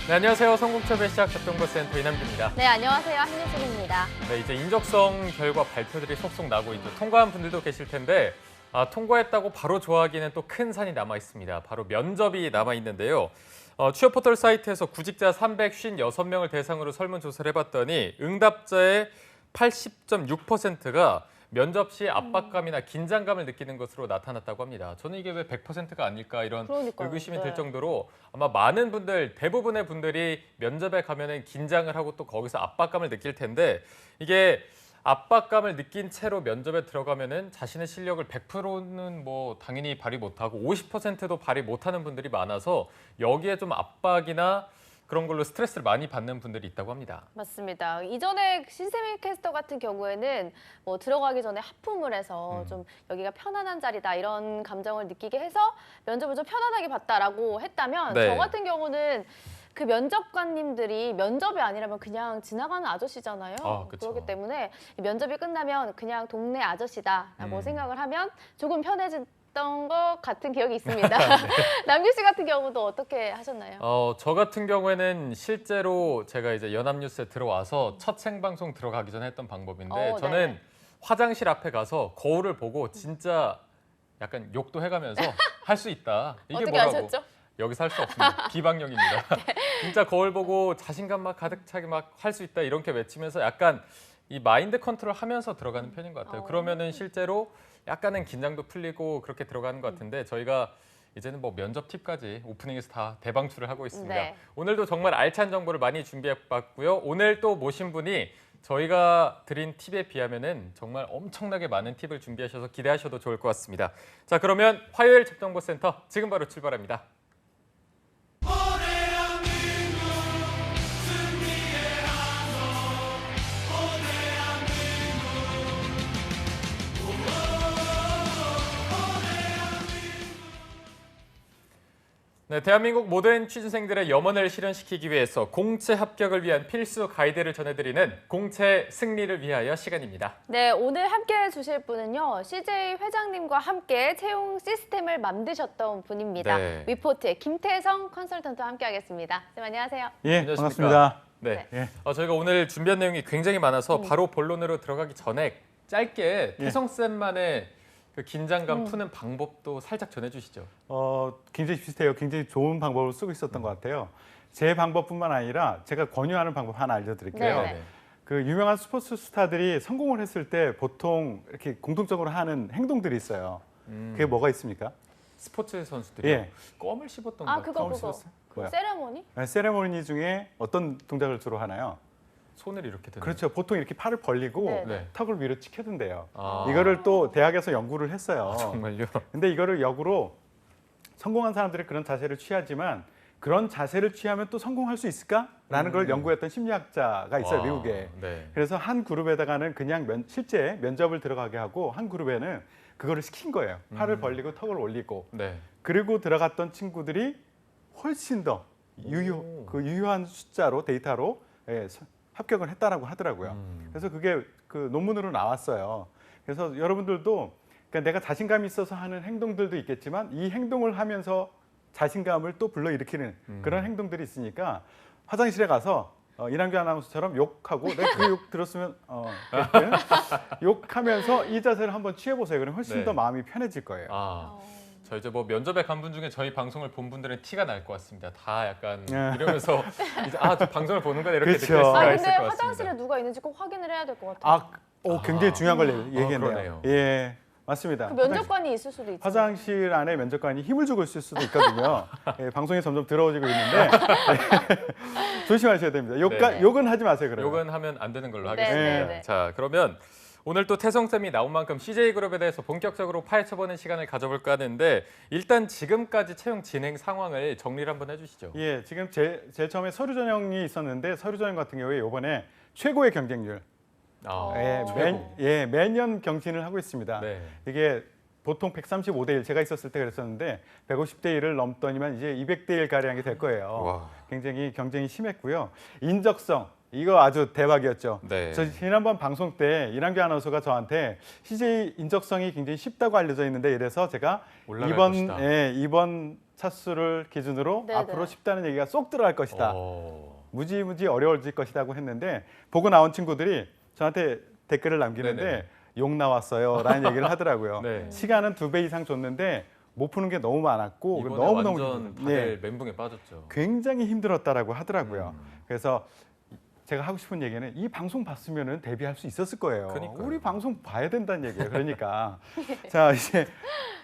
네, 안녕하세요. 성공철배 시작 접경버센터 이남규입니다. 네, 안녕하세요. 한유진입니다. 네, 이제 인적성 결과 발표들이 속속 나고 있죠. 통과한 분들도 계실 텐데 통과했다고 바로 좋아하기에는 또 큰 산이 남아 있습니다. 바로 면접이 남아 있는데요. 취업 포털 사이트에서 구직자 356명을 대상으로 설문조사를 해봤더니 응답자의 80.6%가 면접 시 압박감이나 긴장감을 느끼는 것으로 나타났다고 합니다. 저는 이게 왜 100%가 아닐까 이런 그러니까요. 의구심이 네. 들 정도로 아마 많은 분들, 대부분의 분들이 면접에 가면은 긴장을 하고 또 거기서 압박감을 느낄 텐데 이게 압박감을 느낀 채로 면접에 들어가면은 자신의 실력을 100%는 뭐 당연히 발휘 못하고 50%도 발휘 못하는 분들이 많아서 여기에 좀 압박이나 그런 걸로 스트레스를 많이 받는 분들이 있다고 합니다. 맞습니다. 이전에 신세미 캐스터 같은 경우에는 뭐 들어가기 전에 하품을 해서 좀 여기가 편안한 자리다 이런 감정을 느끼게 해서 면접을 좀 편안하게 봤다라고 했다면 네. 저 같은 경우는 그 면접관님들이 면접이 아니라면 그냥 지나가는 아저씨잖아요. 그쵸. 그렇기 때문에 면접이 끝나면 그냥 동네 아저씨다라고 생각을 하면 조금 편해졌던 것 같은 기억이 있습니다. 남규 씨 같은 경우도 어떻게 하셨나요? 저 같은 경우에는 실제로 제가 이제 연합뉴스에 들어와서 첫 생방송 들어가기 전에 했던 방법인데 저는 네. 화장실 앞에 가서 거울을 보고 진짜 약간 욕도 해가면서 할 수 있다. 이게 어떻게 뭐라고? 하셨죠? 여기서 할 수 없습니다. 비방용입니다. 진짜 거울 보고 자신감 막 가득 차게 막 할 수 있다 이렇게 외치면서 약간 이 마인드 컨트롤 하면서 들어가는 편인 것 같아요. 그러면은 실제로 약간은 긴장도 풀리고 그렇게 들어가는 것 같은데 저희가 이제는 뭐 면접 팁까지 오프닝에서 다 대방출을 하고 있습니다. 네. 오늘도 정말 알찬 정보를 많이 준비해봤고요. 오늘 또 모신 분이 저희가 드린 팁에 비하면은 정말 엄청나게 많은 팁을 준비하셔서 기대하셔도 좋을 것 같습니다. 자, 그러면 화요일 접정보센터 지금 바로 출발합니다. 네, 대한민국 모든 취준생들의 염원을 실현시키기 위해서 공채 합격을 위한 필수 가이드를 전해드리는 공채 승리를 위하여 시간입니다. 네, 오늘 함께해 주실 분은요. CJ 회장님과 함께 채용 시스템을 만드셨던 분입니다. 네. 위포트의 김태성 컨설턴트와 함께하겠습니다. 쌤 안녕하세요. 예, 안녕하십니까? 반갑습니다. 네, 저희가 오늘 준비한 내용이 굉장히 많아서 바로 본론으로 들어가기 전에 짧게 태성쌤만의 그 긴장감 푸는 방법도 살짝 전해주시죠. 굉장히 비슷해요. 굉장히 좋은 방법을 쓰고 있었던 것 같아요. 제 방법뿐만 아니라 제가 권유하는 방법 하나 알려드릴게요. 네. 그 유명한 스포츠 스타들이 성공을 했을 때 보통 이렇게 공통적으로 하는 행동들이 있어요. 그게 뭐가 있습니까? 스포츠 선수들이 예. 껌을 씹었던 아, 것 그거 같아요. 그거. 뭐야? 세레모니? 세레모니 중에 어떤 동작을 주로 하나요? 손을 이렇게 드는. 그렇죠. 보통 이렇게 팔을 벌리고 네. 네. 턱을 위로 치켜든대요. 아. 이거를 또 대학에서 연구를 했어요. 정말요? 근데 이거를 역으로 성공한 사람들이 그런 자세를 취하지만 그런 자세를 취하면 또 성공할 수 있을까라는 걸 연구했던 심리학자가 있어요, 와, 미국에. 네. 그래서 한 그룹에다가는 그냥 실제 면접을 들어가게 하고 한 그룹에는 그거를 시킨 거예요. 팔을 벌리고 턱을 올리고. 네. 그리고 들어갔던 친구들이 훨씬 더 유효한 숫자로 데이터로 합격을 했다라고 하더라고요. 그래서 그게 그 논문으로 나왔어요. 그래서 여러분들도 그러니까 내가 자신감이 있어서 하는 행동들도 있겠지만 이 행동을 하면서 자신감을 또 불러일으키는 그런 행동들이 있으니까 화장실에 가서 이남규 아나운서처럼 욕하고 내가 그 욕 들었으면 그랬든 욕하면서 이 자세를 한번 취해보세요. 그럼 훨씬 네. 더 마음이 편해질 거예요. 저 이제 뭐 면접에 간 분 중에 저희 방송을 본 분들은 티가 날 것 같습니다. 다 약간 예. 이러면서 이제 저 방송을 보는 거다 이렇게 그렇죠. 느낄 수가 아, 있을 근데 것 화장실에 같습니다. 누가 있는지 꼭 확인을 해야 될 것 같아요. 굉장히 중요한 걸 얘기했네요. 그러네요. 예, 맞습니다. 그 면접관이 있을 수도 있죠. 화장실 안에 면접관이 힘을 주고 있을 수도 있거든요. 예, 방송이 점점 더러워지고 있는데 조심하셔야 됩니다. 네. 욕은 하지 마세요. 그러면. 욕은 하면 안 되는 걸로 네, 하겠습니다. 네, 네. 자, 그러면 오늘 또 태성쌤이 나온 만큼 CJ그룹에 대해서 본격적으로 파헤쳐보는 시간을 가져볼까 하는데 일단 지금까지 채용 진행 상황을 정리를 한번 해주시죠. 예, 지금 제일 처음에 서류 전형이 있었는데 서류 전형 같은 경우에 이번에 최고의 경쟁률, 매년 경신을 하고 있습니다. 네. 이게 보통 135대 1 제가 있었을 때 그랬었는데 150대 1을 넘더니만 이제 200대 1 가량이 될 거예요. 와. 굉장히 경쟁이 심했고요. 인적성 이거 아주 대박이었죠. 네. 저 지난번 방송 때 이남규 아나운서가 저한테 CJ 인적성이 굉장히 쉽다고 알려져 있는데 이래서 제가 올라갈 것이다. 이번 차수를 기준으로 네네. 앞으로 쉽다는 얘기가 쏙 들어갈 것이다. 어. 무지무지 어려워질 것이라고 했는데 보고 나온 친구들이 저한테 댓글을 남기는데 네네. 욕 나왔어요라는 얘기를 하더라고요. 네. 시간은 2배 이상 줬는데 못 푸는 게 너무 많았고 이번에 너무너무 완전 힘들었- 다들 멘붕에 빠졌죠. 굉장히 힘들었다라고 하더라고요. 음. 그래서 제가 하고 싶은 얘기는 이 방송 봤으면은 데뷔할 수 있었을 거예요. 그러니까요. 우리 방송 봐야 된다는 얘기예요. 그러니까 자 이제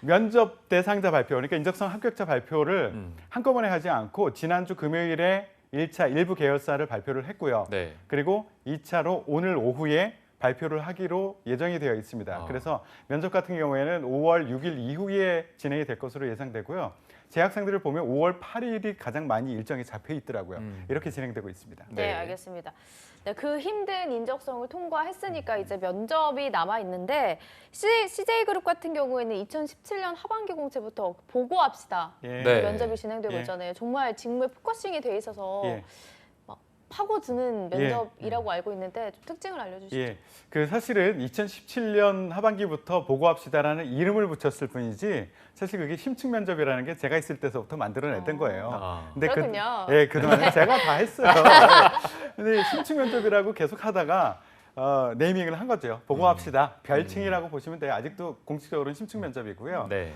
면접 대상자 발표, 그러니까 인적성 합격자 발표를 한꺼번에 하지 않고 지난주 금요일에 1차 일부 계열사를 발표를 했고요. 네. 그리고 2차로 오늘 오후에 발표를 하기로 예정이 되어 있습니다. 아. 그래서 면접 같은 경우에는 5월 6일 이후에 진행이 될 것으로 예상되고요. 재학생들을 보면 5월 8일이 가장 많이 일정이 잡혀 있더라고요. 이렇게 진행되고 있습니다. 네, 네. 알겠습니다. 네, 그 힘든 인적성을 통과했으니까 이제 면접이 남아 있는데 CJ그룹 같은 경우에는 2017년 하반기 공채부터 보고합시다. 예. 네. 면접이 진행되고 예. 있잖아요. 정말 직무에 포커싱이 돼 있어서 예. 막 파고드는 면접이라고 알고 있는데 좀 특징을 알려주시죠. 예, 그 사실은 2017년 하반기부터 보고합시다라는 이름을 붙였을 뿐이지 사실 그게 심층 면접이라는 게 제가 있을 때서부터 만들어냈던 거예요. 아. 근데 그렇군요. 그동안에 제가 다 했어요. 근데 심층 면접이라고 계속 하다가 네이밍을 한 거죠. 보고합시다. 별칭이라고 보시면 돼요. 아직도 공식적으로는 심층 면접이고요. 네.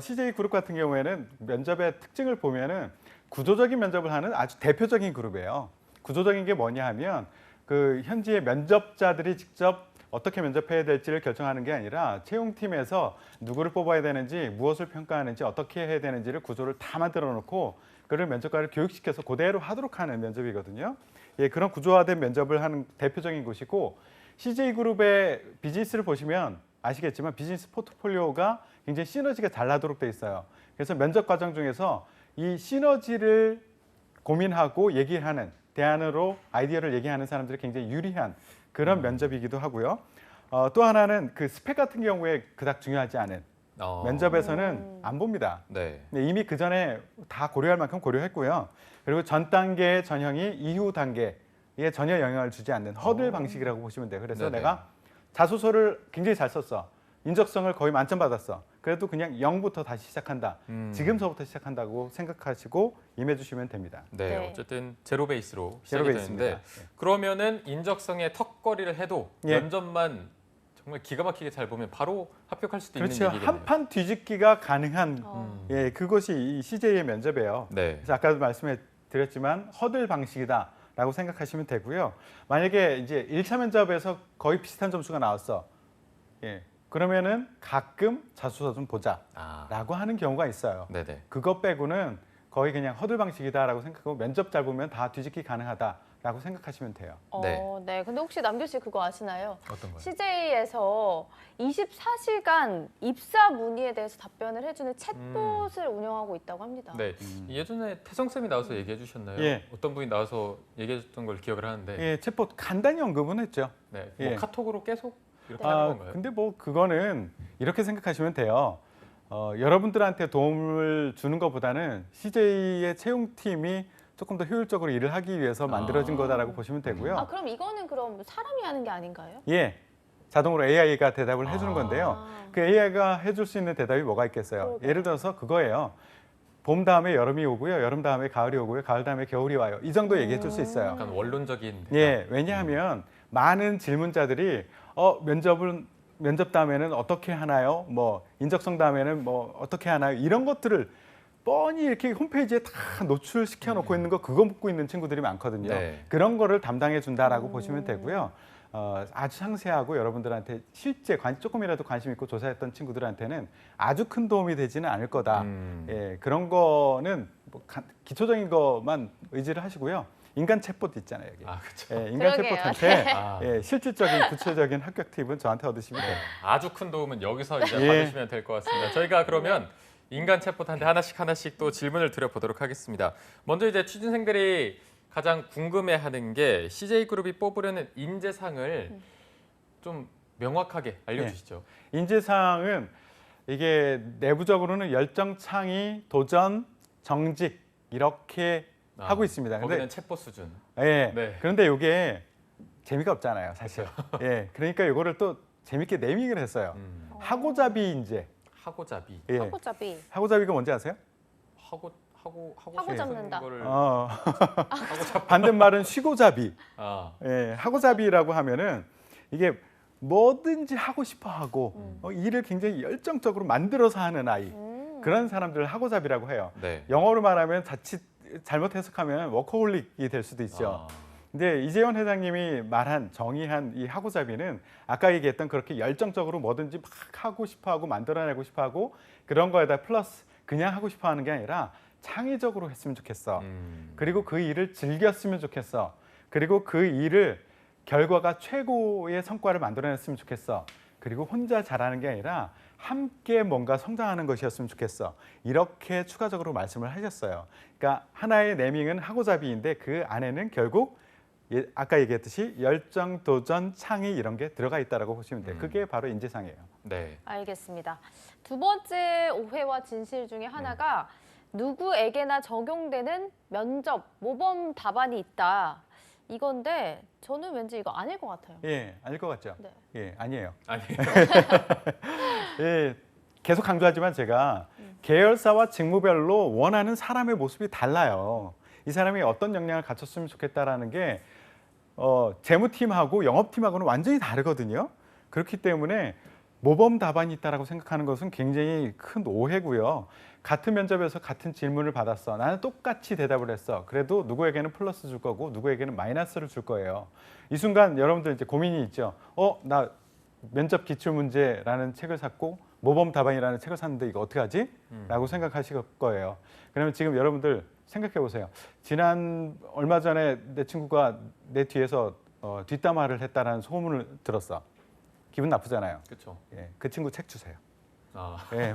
CJ 그룹 같은 경우에는 면접의 특징을 보면은 구조적인 면접을 하는 아주 대표적인 그룹이에요. 구조적인 게 뭐냐 하면 그 현지의 면접자들이 직접 어떻게 면접해야 될지를 결정하는 게 아니라 채용팀에서 누구를 뽑아야 되는지 무엇을 평가하는지 어떻게 해야 되는지를 구조를 다 만들어 놓고 그를 면접관을 교육시켜서 그대로 하도록 하는 면접이거든요. 예, 그런 구조화된 면접을 하는 대표적인 곳이고 CJ그룹의 비즈니스를 보시면 아시겠지만 비즈니스 포트폴리오가 굉장히 시너지가 잘 나도록 돼 있어요. 그래서 면접 과정 중에서 이 시너지를 고민하고 얘기하는 대안으로 아이디어를 얘기하는 사람들이 굉장히 유리한 그런 면접이기도 하고요. 또 하나는 그 스펙 같은 경우에 그닥 중요하지 않은 면접에서는 안 봅니다. 네. 근데 이미 그 전에 다 고려할 만큼 고려했고요. 그리고 전 단계의 전형이 이후 단계에 전혀 영향을 주지 않는 허들 방식이라고 보시면 돼요. 그래서 네네. 내가 자소서를 굉장히 잘 썼어. 인적성을 거의 만점 받았어. 그래도 그냥 0부터 다시 시작한다. 지금서부터 시작한다고 생각하시고 임해주시면 됩니다. 네. 네. 어쨌든 제로 베이스로 제로 시작이 베이스입니다. 되는데 그러면은 인적성에 턱걸이를 해도 예. 면접만 정말 기가 막히게 잘 보면 바로 합격할 수도 그렇죠. 있는 얘기겠네요. 한판 뒤집기가 가능한 네. 그것이 이 CJ의 면접이에요. 네. 그래서 아까도 말씀해 드렸지만 허들 방식이다라고 생각하시면 되고요. 만약에 이제 1차 면접에서 거의 비슷한 점수가 나왔어. 예. 그러면은 가끔 자소서 좀 보자라고 아. 하는 경우가 있어요. 네네. 그것 빼고는 거의 그냥 허들 방식이다라고 생각하고 면접 잘 보면 다 뒤집기 가능하다라고 생각하시면 돼요. 네. 네. 근데 혹시 남규 씨 그거 아시나요? 어떤 거요? CJ에서 24시간 입사 문의에 대해서 답변을 해주는 챗봇을 운영하고 있다고 합니다. 네. 예전에 태성 쌤이 나와서 얘기해 주셨나요? 예. 어떤 분이 나와서 얘기해 줬던 걸 기억을 하는데. 예, 챗봇 간단히 언급은 했죠. 네. 뭐 예. 카톡으로 계속 이렇게 하는 아, 건가요? 근데 뭐 그거는 이렇게 생각하시면 돼요. 여러분들한테 도움을 주는 것보다는 CJ의 채용팀이 조금 더 효율적으로 일을 하기 위해서 만들어진 거다라고 보시면 되고요. 아, 그럼 이거는 그럼 사람이 하는 게 아닌가요? 예, 자동으로 AI가 대답을 해주는 아. 건데요. 그 AI가 해줄 수 있는 대답이 뭐가 있겠어요? 그러게요. 예를 들어서 그거예요. 봄 다음에 여름이 오고요, 여름 다음에 가을이 오고요, 가을 다음에 겨울이 와요. 이 정도 얘기해 줄 수 있어요. 약간 원론적인 대답. 예, 왜냐하면 많은 질문자들이 면접 다음에는 어떻게 하나요? 뭐 인적성 다음에는 뭐 어떻게 하나요? 이런 것들을 뻔히 이렇게 홈페이지에 다 노출시켜 놓고 있는 거 그거 묻고 있는 친구들이 많거든요. 네. 그런 거를 담당해 준다라고 보시면 되고요. 아주 상세하고 여러분들한테 실제 조금이라도 관심 있고 조사했던 친구들한테는 아주 큰 도움이 되지는 않을 거다. 예, 그런 거는 뭐 기초적인 것만 의지를 하시고요. 인간 챗봇 있잖아요, 여기. 아, 그렇죠. 예, 인간 그러게요. 챗봇한테 아. 예, 실질적인 구체적인 합격 팁은 저한테 얻으시면 돼요. 아주 큰 도움은 여기서 이제 예. 받으시면 될 것 같습니다. 저희가 그러면 인간 챗봇한테 하나씩 또 질문을 드려보도록 하겠습니다. 먼저 이제 취준생들이 가장 궁금해하는 게 CJ그룹이 뽑으려는 인재상을 좀 명확하게 알려주시죠. 인재상은 이게 내부적으로는 열정, 창의, 도전, 정직 이렇게 하고 있습니다. 거기는 챗봇 수준. 예. 네. 그런데 이게 재미가 없잖아요, 사실. 예. 그러니까 이거를 또 재밌게 네이밍을 했어요. 하고자비 인재. 하고자비. 예. 하고잡이. 하고자비가 뭔지 아세요? 하고 잡는다. 거를 반대말은 쉬고잡이. 아, 예, 하고잡이라고 하면은 이게 뭐든지 하고 싶어 하고 일을 굉장히 열정적으로 만들어서 하는 아이. 그런 사람들을 하고잡이라고 해요. 네. 영어로 말하면 자칫 잘못 해석하면 워커홀릭이 될 수도 있죠. 아, 근데 이재원 회장님이 말한 정의한 이 하고잡이는 아까 얘기했던 그렇게 열정적으로 뭐든지 막 하고 싶어하고 만들어내고 싶어하고 그런 거에다 플러스 그냥 하고 싶어하는 게 아니라 창의적으로 했으면 좋겠어. 그리고 그 일을 즐겼으면 좋겠어. 그리고 그 일을 결과가 최고의 성과를 만들어냈으면 좋겠어. 그리고 혼자 잘하는 게 아니라 함께 뭔가 성장하는 것이었으면 좋겠어. 이렇게 추가적으로 말씀을 하셨어요. 그러니까 하나의 네밍은 하고잡이인데 그 안에는 결국 아까 얘기했듯이 열정, 도전, 창의 이런 게 들어가 있다라고 보시면 돼요. 그게 바로 인재상이에요. 네. 알겠습니다. 두 번째 오해와 진실 중에 하나가 누구에게나 적용되는 면접, 모범 답안이 있다. 이건데 저는 왠지 이거 아닐 것 같아요. 예, 아닐 것 같죠? 네. 예, 아니에요. 아니에요. 예, 계속 강조하지만 제가 계열사와 직무별로 원하는 사람의 모습이 달라요. 이 사람이 어떤 역량을 갖췄으면 좋겠다라는 게 재무팀하고 영업팀하고는 완전히 다르거든요. 그렇기 때문에 모범 답안이 있다라고 생각하는 것은 굉장히 큰 오해고요. 같은 면접에서 같은 질문을 받았어. 나는 똑같이 대답을 했어. 그래도 누구에게는 플러스 줄 거고 누구에게는 마이너스를 줄 거예요. 이 순간 여러분들 이제 고민이 있죠. 나 면접 기출 문제라는 책을 샀고 모범 답안이라는 책을 샀는데 이거 어떻게 하지? 라고 생각하실 거예요. 그러면 지금 여러분들 생각해 보세요. 얼마 전에 내 친구가 내 뒤에서 뒷담화를 했다라는 소문을 들었어. 기분 나쁘잖아요. 그렇죠. 예, 그 친구 책 주세요. 아, 예,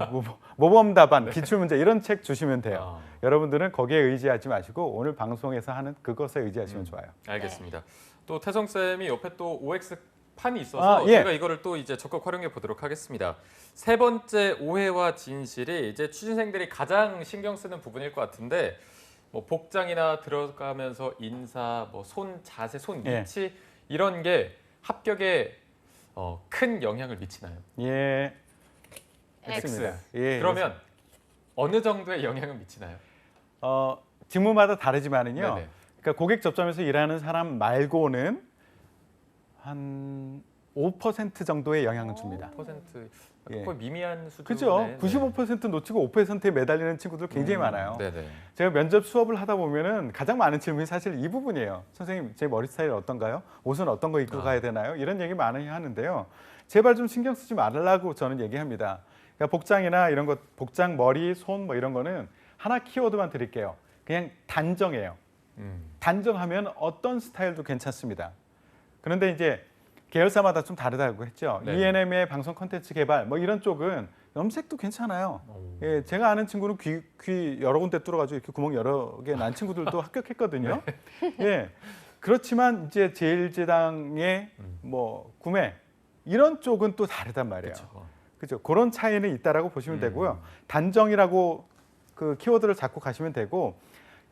모범 답안, 기출 문제 이런 책 주시면 돼요. 아, 여러분들은 거기에 의지하지 마시고 오늘 방송에서 하는 그것에 의지하시면 좋아요. 알겠습니다. 또 태성 쌤이 옆에 또 OX 판이 있어서 예. 제가 이거를 또 이제 적극 활용해 보도록 하겠습니다. 세 번째 오해와 진실이 이제 취준생들이 가장 신경 쓰는 부분일 것 같은데 뭐 복장이나 들어가면서 인사, 뭐 손 자세, 손 예. 위치 이런 게 합격에 큰 영향을 미치나요? 예, X. 했습니다. 예, 그러면 어느 정도의 영향을 미치나요? 직무마다 다르지만은요. 네네. 그러니까 고객 접점에서 일하는 사람 말고는 한 5% 정도의 영향을 줍니다. 5% 예. 거의 미미한 수준. 그죠? 95% 놓치고 5%에 매달리는 친구들 굉장히 많아요. 네네. 제가 면접 수업을 하다 보면은 가장 많은 질문이 사실 이 부분이에요. 선생님, 제 머리 스타일 어떤가요? 옷은 어떤 거 입고 가야 되나요? 이런 얘기 많이 하는데요. 제발 좀 신경 쓰지 말라고 저는 얘기합니다. 그러니까 복장이나 이런 것, 복장, 머리, 손 뭐 이런 거는 하나 키워드만 드릴게요. 그냥 단정해요. 단정하면 어떤 스타일도 괜찮습니다. 그런데 이제 계열사마다 좀 다르다고 했죠. 네. ENM의 방송 콘텐츠 개발 뭐 이런 쪽은 염색도 괜찮아요. 예, 제가 아는 친구는 귀 여러 군데 뚫어가지고 이렇게 구멍 여러 개 난 친구들도 합격했거든요. 예, 그렇지만 이제 제일제당의 뭐 구매 이런 쪽은 또 다르단 말이에요. 그죠? 그런 차이는 있다라고 보시면 되고요. 단정이라고 그 키워드를 잡고 가시면 되고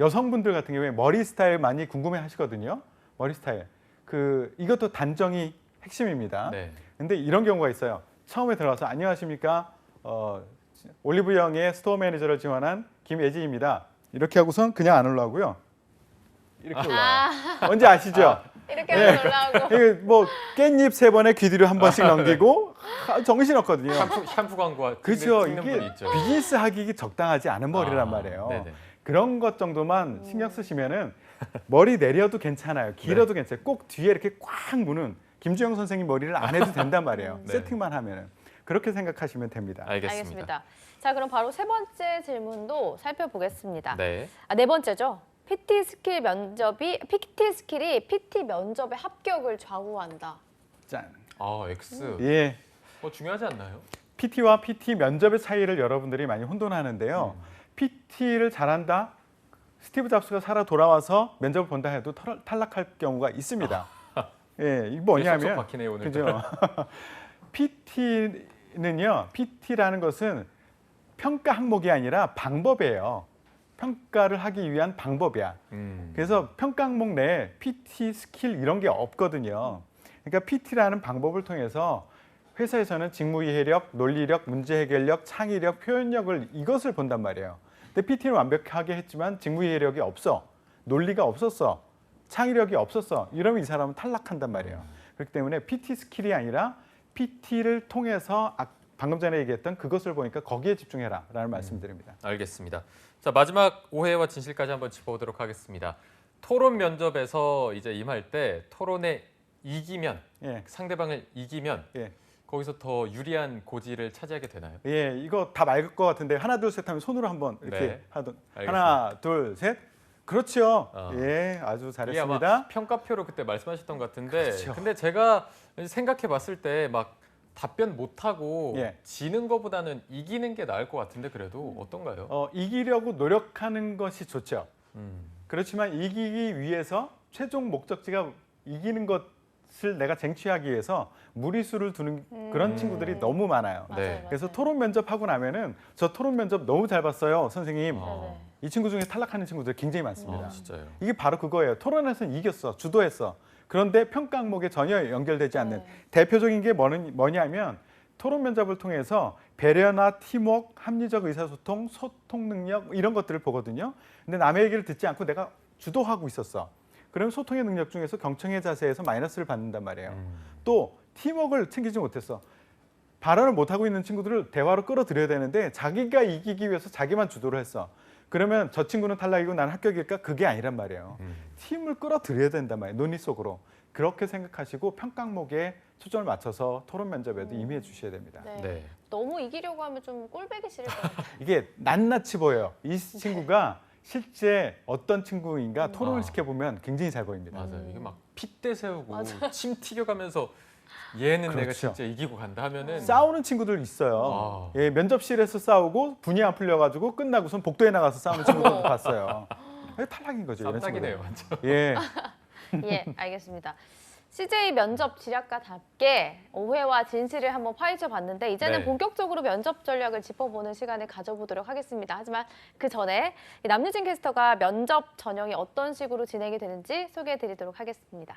여성분들 같은 경우에 머리 스타일 많이 궁금해하시거든요. 머리 스타일. 이것도 단정이 핵심입니다. 네. 근데 이런 경우가 있어요. 처음에 들어와서 안녕하십니까? 올리브영의 스토어 매니저를 지원한 김예진입니다. 이렇게 하고선 그냥 안 올라오고요. 이렇게 올라와요. 뭔지 아시죠? 이렇게 네. 올라오고. 이게 뭐 깻잎 3번에 귀 뒤로 한 번씩 넘기고 정신 없거든요. 샴푸 광고 그렇죠. 찍는 분이 이게 있죠. 비즈니스 하기 적당하지 않은 머리란 말이에요. 네네. 그런 것 정도만 신경 쓰시면은 머리 내려도 괜찮아요. 길어도 괜찮아요. 꼭 뒤에 이렇게 꽉 무는 김주영 선생님 머리를 안 해도 된단 말이에요. 네. 세팅만 하면은 그렇게 생각하시면 됩니다. 알겠습니다. 자, 그럼 바로 세 번째 질문도 살펴보겠습니다. 네. 네 번째죠. PT 스킬이 PT 면접의 합격을 좌우한다. 짠. X. 예. 중요하지 않나요? PT와 PT 면접의 차이를 여러분들이 많이 혼돈하는데요. PT를 잘한다. 스티브 잡스가 살아 돌아와서 면접을 본다 해도 탈락할 경우가 있습니다. 예, 이게 뭐냐면 박히네요, 오늘. 그죠? PT는요. PT라는 것은 평가 항목이 아니라 방법이에요. 평가를 하기 위한 방법이야. 그래서 평가 항목 내에 PT 스킬 이런 게 없거든요. 그러니까 PT라는 방법을 통해서 회사에서는 직무 이해력, 논리력, 문제 해결력, 창의력, 표현력을 이것을 본단 말이에요. 근데 PT는 완벽하게 했지만 직무 이해력이 없어. 논리가 없었어. 창의력이 없었어. 이러면 이 사람은 탈락한단 말이에요. 그렇기 때문에 PT 스킬이 아니라 PT를 통해서 방금 전에 얘기했던 그것을 보니까 거기에 집중해라라는 말씀드립니다. 알겠습니다. 자, 마지막 오해와 진실까지 한번 짚어보도록 하겠습니다. 토론 면접에서 이제 임할 때 토론에 이기면 예. 상대방을 이기면 예. 거기서 더 유리한 고지를 차지하게 되나요? 예, 이거 다 맑을 것 같은데 하나 둘 셋 하면 손으로 한번 이렇게 네. 하던 알겠습니다. 하나 둘 셋. 그렇죠. 어. 예, 아주 이게 아마 잘했습니다. 평가표로 그때 말씀하셨던 것 같은데 그렇죠. 근데 제가 생각해 봤을 때 막 답변 못하고 예. 지는 것보다는 이기는 게 나을 것 같은데 그래도 어떤가요? 이기려고 노력하는 것이 좋죠. 음. 그렇지만 이기기 위해서 최종 목적지가 이기는 것을 내가 쟁취하기 위해서 무리수를 두는 그런 친구들이 너무 많아요. 맞아요, 네. 맞아요. 그래서 토론 면접하고 나면은 저 토론 면접 너무 잘 봤어요, 선생님. 어. 이 친구 중에 탈락하는 친구들 굉장히 많습니다. 진짜요. 이게 바로 그거예요. 토론에서는 이겼어, 주도했어. 그런데 평가 항목에 전혀 연결되지 않는 대표적인 게 뭐냐면 토론 면접을 통해서 배려나 팀워크, 합리적 의사소통, 소통 능력 이런 것들을 보거든요. 근데 남의 얘기를 듣지 않고 내가 주도하고 있었어. 그럼 소통의 능력 중에서 경청의 자세에서 마이너스를 받는단 말이에요. 또 팀워크를 챙기지 못했어. 발언을 못하고 있는 친구들을 대화로 끌어들여야 되는데 자기가 이기기 위해서 자기만 주도를 했어. 그러면 저 친구는 탈락이고 나는 합격일까? 그게 아니란 말이에요. 팀을 끌어들여야 된단 말이에요. 논의 속으로. 그렇게 생각하시고 평가 항목에 초점을 맞춰서 토론 면접에도 임해 주셔야 됩니다. 네. 네. 너무 이기려고 하면 좀 꼴배기 싫을 것 같아요. 이게 낱낱이 보여요. 이 친구가 실제 어떤 친구인가 토론을 아. 시켜보면 굉장히 잘 보입니다. 맞아요. 이게 막 핏대 세우고 침 튀겨가면서 얘는 내가 그렇죠. 진짜 이기고 간다 하면은 싸우는 친구들 있어요. 아. 예, 면접실에서 싸우고 분이 안 풀려가지고 끝나고선 복도에 나가서 싸우는 친구들도 봤어요. 탈락인 거죠. 이런 쌈딱이네요, 친구들. 완전. 예. 예, 알겠습니다. CJ 면접 지략가답게 오해와 진실을 한번 파헤쳐 봤는데 이제는 네. 본격적으로 면접 전략을 짚어보는 시간을 가져보도록 하겠습니다. 하지만 그 전에 남유진 캐스터가 면접 전형이 어떤 식으로 진행이 되는지 소개해 드리도록 하겠습니다.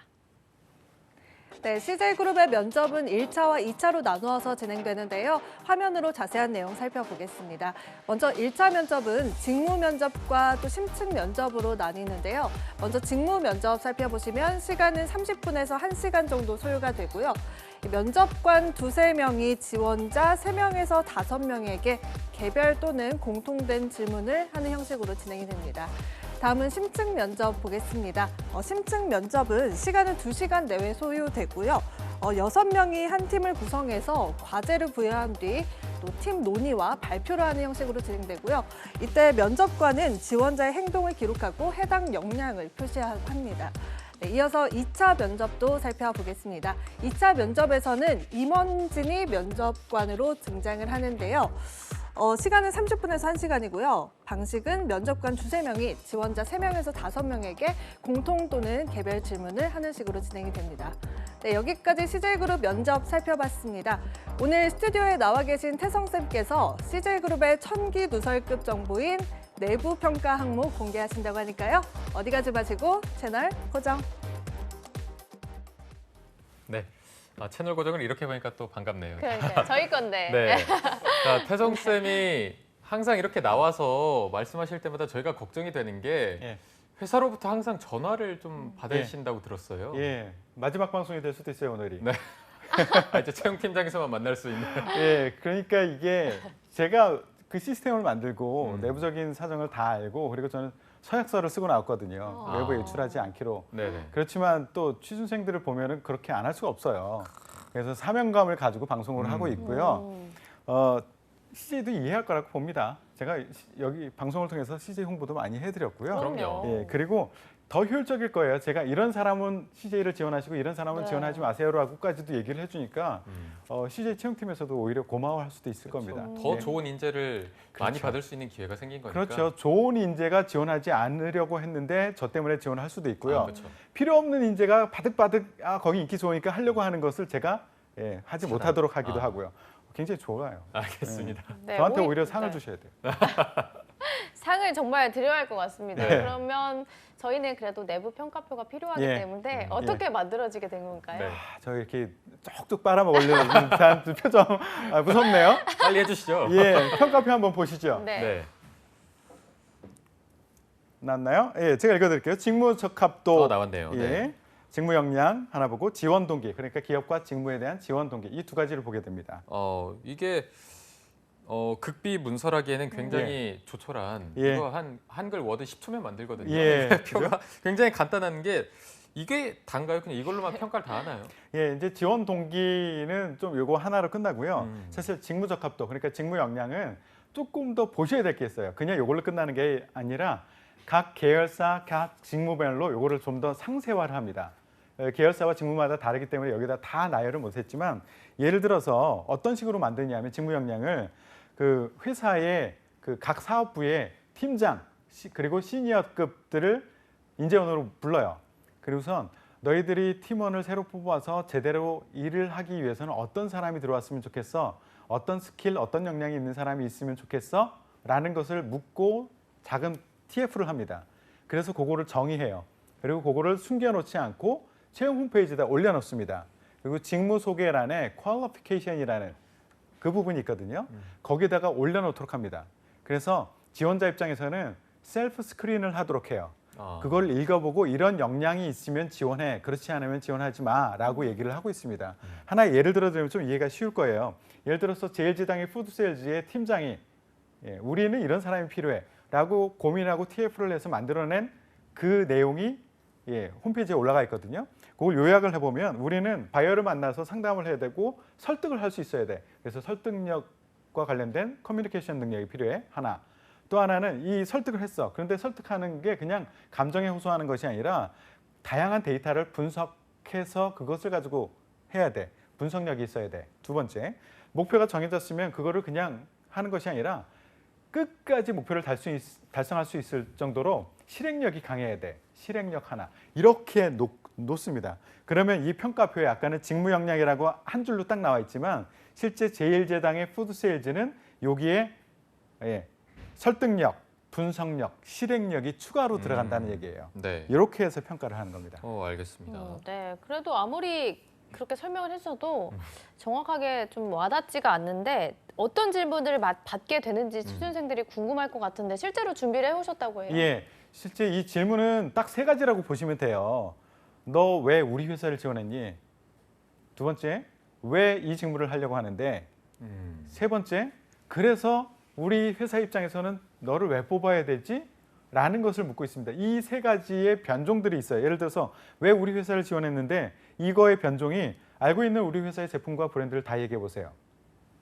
네, CJ그룹의 면접은 1차와 2차로 나누어서 진행되는데요. 화면으로 자세한 내용 살펴보겠습니다. 먼저 1차 면접은 직무 면접과 또 심층 면접으로 나뉘는데요. 먼저 직무 면접 살펴보시면 시간은 30분에서 1시간 정도 소요가 되고요. 면접관 2~3명이 지원자 3명에서 5명에게 개별 또는 공통된 질문을 하는 형식으로 진행이 됩니다. 다음은 심층 면접 보겠습니다. 심층 면접은 시간은 2시간 내외 소요되고요. 6명이 한 팀을 구성해서 과제를 부여한 뒤 또 팀 논의와 발표를 하는 형식으로 진행되고요. 이때 면접관은 지원자의 행동을 기록하고 해당 역량을 표시합니다. 네, 이어서 2차 면접도 살펴보겠습니다. 2차 면접에서는 임원진이 면접관으로 등장을 하는데요. 시간은 30분에서 1시간이고요. 방식은 면접관 2~3명이 지원자 3명에서 5명에게 공통 또는 개별 질문을 하는 식으로 진행이 됩니다. 네, 여기까지 CJ그룹 면접 살펴봤습니다. 오늘 스튜디오에 나와 계신 태성쌤께서 CJ그룹의 천기 누설급 정보인 내부 평가 항목 공개하신다고 하니까요. 어디 가지 마시고 채널 고정. 네. 채널 고정을 이렇게 보니까 또 반갑네요. 그러니까요. 저희 건데. 네. 자, 태성 쌤이 항상 이렇게 나와서 말씀하실 때마다 저희가 걱정이 되는 게 예. 회사로부터 항상 전화를 좀 받으신다고 들었어요. 예. 마지막 방송이 될 수도 있어요, 오늘이. 네. 이제 채용팀장에서만 만날 수 있는. 예. 그러니까 이게 제가 그 시스템을 만들고 음. 내부적인 사정을 다 알고 그리고 저는 서약서를 쓰고 나왔거든요. 아. 외부에 유출하지 않기로. 네네. 그렇지만 또 취준생들을 보면은 그렇게 안 할 수가 없어요. 그래서 사명감을 가지고 방송을 하고 있고요. CJ도 이해할 거라고 봅니다. 제가 여기 방송을 통해서 CJ 홍보도 많이 해드렸고요. 그럼요. 예, 그리고 더 효율적일 거예요. 제가 이런 사람은 CJ를 지원하시고 이런 사람은 네. 지원하지 마세요라고까지도 얘기를 해주니까 CJ 채용팀에서도 오히려 고마워할 수도 있을 겁니다. 더 예. 좋은 인재를 많이 그렇죠. 받을 수 있는 기회가 생긴 거니까. 그렇죠. 좋은 인재가 지원하지 않으려고 했는데 저 때문에 지원할 수도 있고요. 아, 그렇죠. 필요 없는 인재가 바득바득 거기 인기 좋으니까 하려고 하는 것을 제가 하지 차단. 못하도록 하기도 아. 하고요. 굉장히 좋아요. 알겠습니다. 네, 저한테 오히려 상을 네. 주셔야 돼요. 상을 정말 드려야 할 것 같습니다. 네. 그러면 저희는 그래도 내부 평가표가 필요하기 예. 때문에 어떻게 만들어지게 된 건가요? 네. 저 이렇게 쪽쪽 빨아먹으려는 듯한 표정 무섭네요. 빨리 해주시죠. 예, 평가표 한번 보시죠. 네. 네. 나왔나요? 예, 제가 읽어드릴게요. 직무 적합도, 나왔네요. 예, 네. 직무 역량 하나 보고 지원 동기, 그러니까 기업과 직무에 대한 지원 동기 이 두 가지를 보게 됩니다. 이게 극비 문서라기에는 굉장히 조촐한 예. 이거 한글 워드 10초면 만들거든요. 예, 표가 굉장히 간단한 게 이게 단가요? 그냥 이걸로만 평가를 다 하나요? 예, 이제 지원 동기는 좀 요거 하나로 끝나고요. 음. 사실 직무 적합도, 그러니까 직무 역량은 조금 더 보셔야 될 게 있어요. 그냥 요걸로 끝나는 게 아니라 각 계열사, 각 직무별로 요거를 좀 더 상세화를 합니다. 계열사와 직무마다 다르기 때문에 여기다 다 나열을 못했지만 예를 들어서 어떤 식으로 만드냐면 직무 역량을 그 회사의 그 각 사업부의 팀장 그리고 시니어급들을 인재원으로 불러요. 그리고선 너희들이 팀원을 새로 뽑아서 제대로 일을 하기 위해서는 어떤 사람이 들어왔으면 좋겠어? 어떤 스킬, 어떤 역량이 있는 사람이 있으면 좋겠어? 라는 것을 묻고 작은 TF를 합니다. 그래서 그거를 정의해요. 그리고 그거를 숨겨놓지 않고 채용 홈페이지에다 올려놓습니다. 그리고 직무 소개란에 qualification이라는 그 부분이 있거든요. 거기다가 올려놓도록 합니다. 그래서 지원자 입장에서는 셀프 스크린을 하도록 해요. 그걸 읽어보고 이런 역량이 있으면 지원해, 그렇지 않으면 지원하지 마라고 얘기를 하고 있습니다. 하나 예를 들어드리면 좀 이해가 쉬울 거예요. 예를 들어서 제일제당의 푸드세일즈의 팀장이 우리는 이런 사람이 필요해라고 고민하고 TF를 해서 만들어낸 그 내용이 홈페이지에 올라가 있거든요. 그걸 요약을 해보면 우리는 바이어를 만나서 상담을 해야 되고 설득을 할 수 있어야 돼. 그래서 설득력과 관련된 커뮤니케이션 능력이 필요해. 하나. 또 하나는 이 설득을 했어. 그런데 설득하는 게 그냥 감정에 호소하는 것이 아니라 다양한 데이터를 분석해서 그것을 가지고 해야 돼. 분석력이 있어야 돼. 두 번째, 목표가 정해졌으면 그거를 그냥 하는 것이 아니라 끝까지 목표를 달성할 수 있을 정도로 실행력이 강해야 돼. 실행력 하나. 이렇게 놓습니다. 그러면 이 평가표에 아까는 직무 역량이라고 한 줄로 딱 나와 있지만 실제 제1제당의 푸드세일즈는 여기에 설득력, 분석력, 실행력이 추가로 들어간다는 얘기예요. 네. 이렇게 해서 평가를 하는 겁니다. 알겠습니다. 네, 그래도 아무리 그렇게 설명을 했어도 정확하게 좀 와닿지가 않는데 어떤 질문들을 받게 되는지 취준생들이 궁금할 것 같은데 실제로 준비를 해오셨다고 해요. 예, 실제 이 질문은 딱 세 가지라고 보시면 돼요. 너 왜 우리 회사를 지원했니? 두 번째, 왜 이 직무를 하려고 하는데? 세 번째, 그래서 우리 회사 입장에서는 너를 왜 뽑아야 되지? 라는 것을 묻고 있습니다. 이 세 가지의 변종들이 있어요. 예를 들어서 왜 우리 회사를 지원했는데 이거의 변종이 알고 있는 우리 회사의 제품과 브랜드를 다 얘기해 보세요.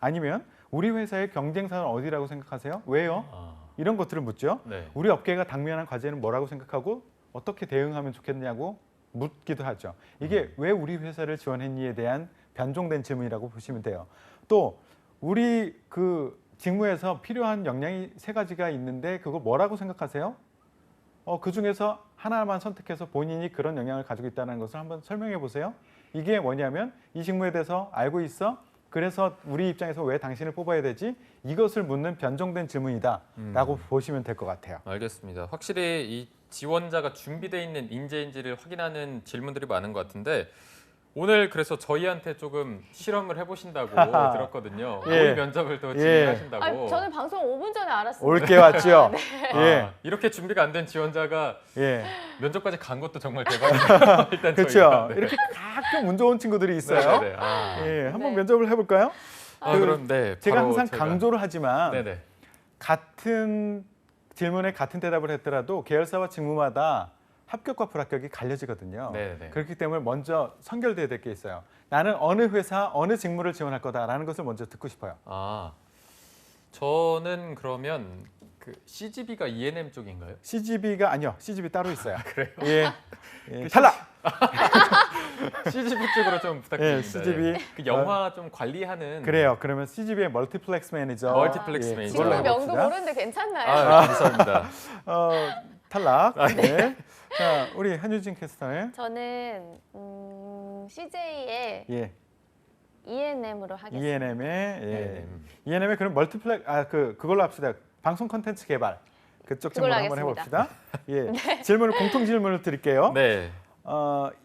아니면 우리 회사의 경쟁사는 어디라고 생각하세요? 왜요? 이런 것들을 묻죠. 네. 우리 업계가 당면한 과제는 뭐라고 생각하고 어떻게 대응하면 좋겠냐고 묻기도 하죠. 이게 왜 우리 회사를 지원했니에 대한 변종된 질문이라고 보시면 돼요. 또 우리 그 직무에서 필요한 역량이 세 가지가 있는데 그거 뭐라고 생각하세요? 그 중에서 하나만 선택해서 본인이 그런 역량을 가지고 있다는 것을 한번 설명해 보세요. 이게 뭐냐면 이 직무에 대해서 알고 있어? 그래서 우리 입장에서 왜 당신을 뽑아야 되지? 이것을 묻는 변종된 질문이다라고 보시면 될 것 같아요. 알겠습니다. 확실히 이 지원자가 준비되어 있는 인재인지를 확인하는 질문들이 많은 것 같은데 오늘 그래서 저희한테 조금 실험을 해보신다고 들었거든요. 예. 모의 면접을 또 진행하신다고. 아, 저는 방송 5분 전에 알았습니다. 올게 왔죠? 예. 이렇게 준비가 안 된 지원자가 예. 면접까지 간 것도 정말 대박이에요. 일단 그렇죠. 저희가. 네. 이렇게 가끔 운 좋은 친구들이 있어요. 네네. 예, 한번 네. 면접을 해볼까요? 그럼 네. 제가 바로 항상 강조를 하지만 네네. 같은 질문에 같은 대답을 했더라도 계열사와 직무마다 합격과 불합격이 갈려지거든요. 네네. 그렇기 때문에 먼저 선결돼야 될 게 있어요. 나는 어느 회사, 어느 직무를 지원할 거다라는 것을 먼저 듣고 싶어요. 저는 그러면 그 CGV가 E&M 쪽인가요? CGV가 아니요, CGV 따로 있어요. 그래요? 예, 탈락. CGV 쪽으로 좀 부탁드립니다. 예, CGV. 그 영화 좀 관리하는. 그래요. 그러면 CGV의 멀티플렉스 매니저. 멀티플렉스 매니저. 지금 그걸로 명도 해봅시다. 모르는데 괜찮나요? 감사합니다. 탈락. 네. 자, 우리 한유진 캐스터는 저는 CJ의 예, E&M으로 하겠습니다. E&M의 E&M. E&M의 그런 멀티플렉 그걸로 합시다. 방송 콘텐츠 개발 그쪽 그걸로 질문을 한번 하겠습니다. 해봅시다. 예, 질문을 공통 질문을 드릴게요. 네.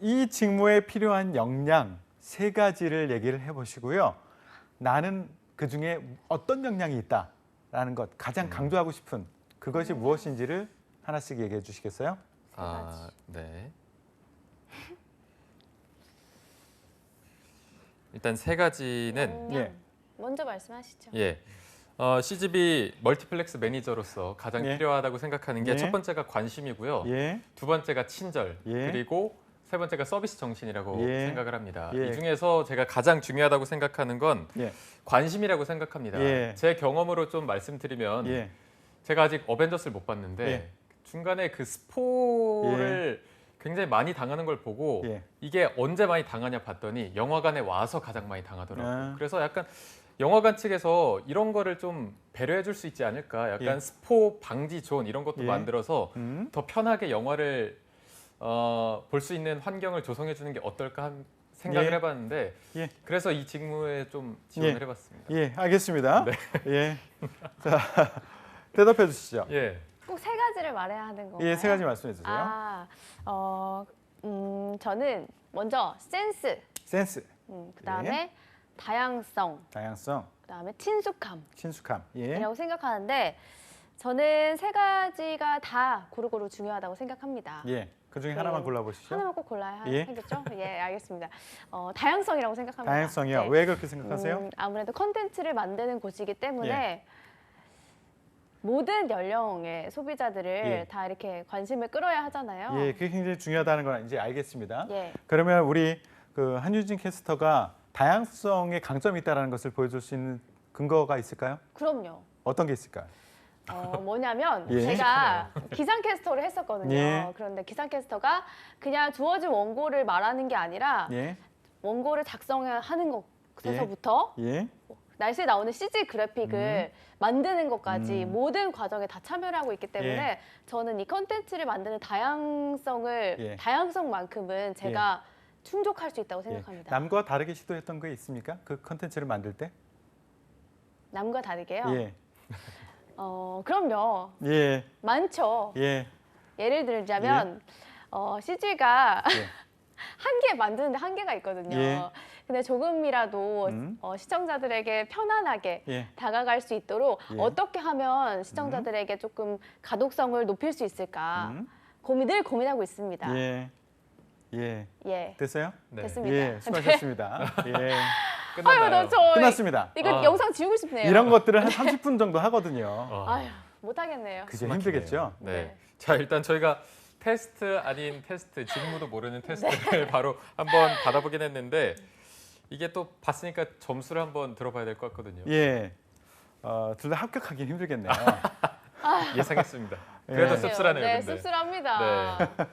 이 직무에 필요한 역량 세 가지를 얘기를 해보시고요. 나는 그 중에 어떤 역량이 있다라는 것 가장 강조하고 싶은 그것이 무엇인지를 하나씩 얘기해 주시겠어요? 아, 네. 일단 세 가지는 예. 먼저 말씀하시죠. 예. CGV 멀티플렉스 매니저로서 가장 예. 필요하다고 생각하는 게 예. 첫 번째가 관심이고요. 예. 두 번째가 친절, 예. 그리고 세 번째가 서비스 정신이라고 예. 생각을 합니다. 예. 이 중에서 제가 가장 중요하다고 생각하는 건 예. 관심이라고 생각합니다. 예. 제 경험으로 좀 말씀드리면 예. 제가 아직 어벤져스를 못 봤는데 예. 중간에 그 스포를 굉장히 많이 당하는 걸 보고 예. 이게 언제 많이 당하냐 봤더니 영화관에 와서 가장 많이 당하더라고요. 아. 그래서 약간 영화관 측에서 이런 거를 좀 배려해 줄 수 있지 않을까. 약간 예. 스포 방지 존 이런 것도 예. 만들어서 음. 더 편하게 영화를 볼 수 있는 환경을 조성해 주는 게 어떨까 생각을 예. 해봤는데 예. 그래서 이 직무에 좀 지원을 예. 해봤습니다. 예, 알겠습니다. 예. 자, 대답해 주시죠. 예. 꼭 세 가지를 말해야 하는 건가요? 예, 세 가지 말씀해 주세요. 아, 저는 먼저 센스, 센스, 그다음에 다양성, 다양성, 그다음에 친숙함이라고 친숙함. 예. 생각하는데 저는 세 가지가 다 고루고루 중요하다고 생각합니다. 예. 그 중에 네. 하나만 골라 보시죠. 하나만 꼭 골라야 예. 하겠죠? 예, 알겠습니다. 다양성이라고 생각합니다. 다양성이요. 네. 왜 그렇게 생각하세요? 아무래도 컨텐츠를 만드는 곳이기 때문에 예. 모든 연령의 소비자들을 예. 다 이렇게 관심을 끌어야 하잖아요. 예, 그게 굉장히 중요하다는 건 이제 알겠습니다. 예. 그러면 우리 그 한유진 캐스터가 다양성의 강점이 있다는 것을 보여줄 수 있는 근거가 있을까요? 그럼요. 어떤 게 있을까요? 뭐냐면 예. 제가 기상캐스터를 했었거든요. 예. 그런데 기상캐스터가 그냥 주어진 원고를 말하는 게 아니라 예, 원고를 작성하는 것에서부터 예, 날씨에 나오는 CG 그래픽을 만드는 것까지 모든 과정에 다 참여를 하고 있기 때문에 예. 저는 이 컨텐츠를 만드는 다양성을 예. 다양성만큼은 제가 충족할 수 있다고 예. 생각합니다. 남과 다르게 시도했던 게 있습니까? 그 컨텐츠를 만들 때? 남과 다르게요. 예, 그럼요. 예, 많죠. 예, 예를 들자면 CG가 예. 한 개 만드는데 한계가 있거든요. 예. 근데 조금이라도 시청자들에게 편안하게 예. 다가갈 수 있도록 예. 어떻게 하면 시청자들에게 조금 가독성을 높일 수 있을까 음. 늘 고민하고 있습니다. 예, 예. 예. 됐어요? 네. 됐습니다. 예, 수고하셨습니다. 예, 끝났나요? 아유, 저 끝났습니다. 이거 아. 영상 지우고 싶네요. 이런 것들을 한 30분 정도 하거든요. 아유, 못하겠네요. 그게 힘들겠죠? 네. 네. 자, 일단 저희가 테스트 아닌 테스트, 직무도 모르는 테스트를 바로 한번 받아보긴 했는데 이게 또 봤으니까 점수를 한번 들어봐야 될 것 같거든요. 예, 둘 다 합격하기는 힘들겠네요. 예상했습니다. 그래도 예. 씁쓸하네요. 네, 근데. 씁쓸합니다. 네.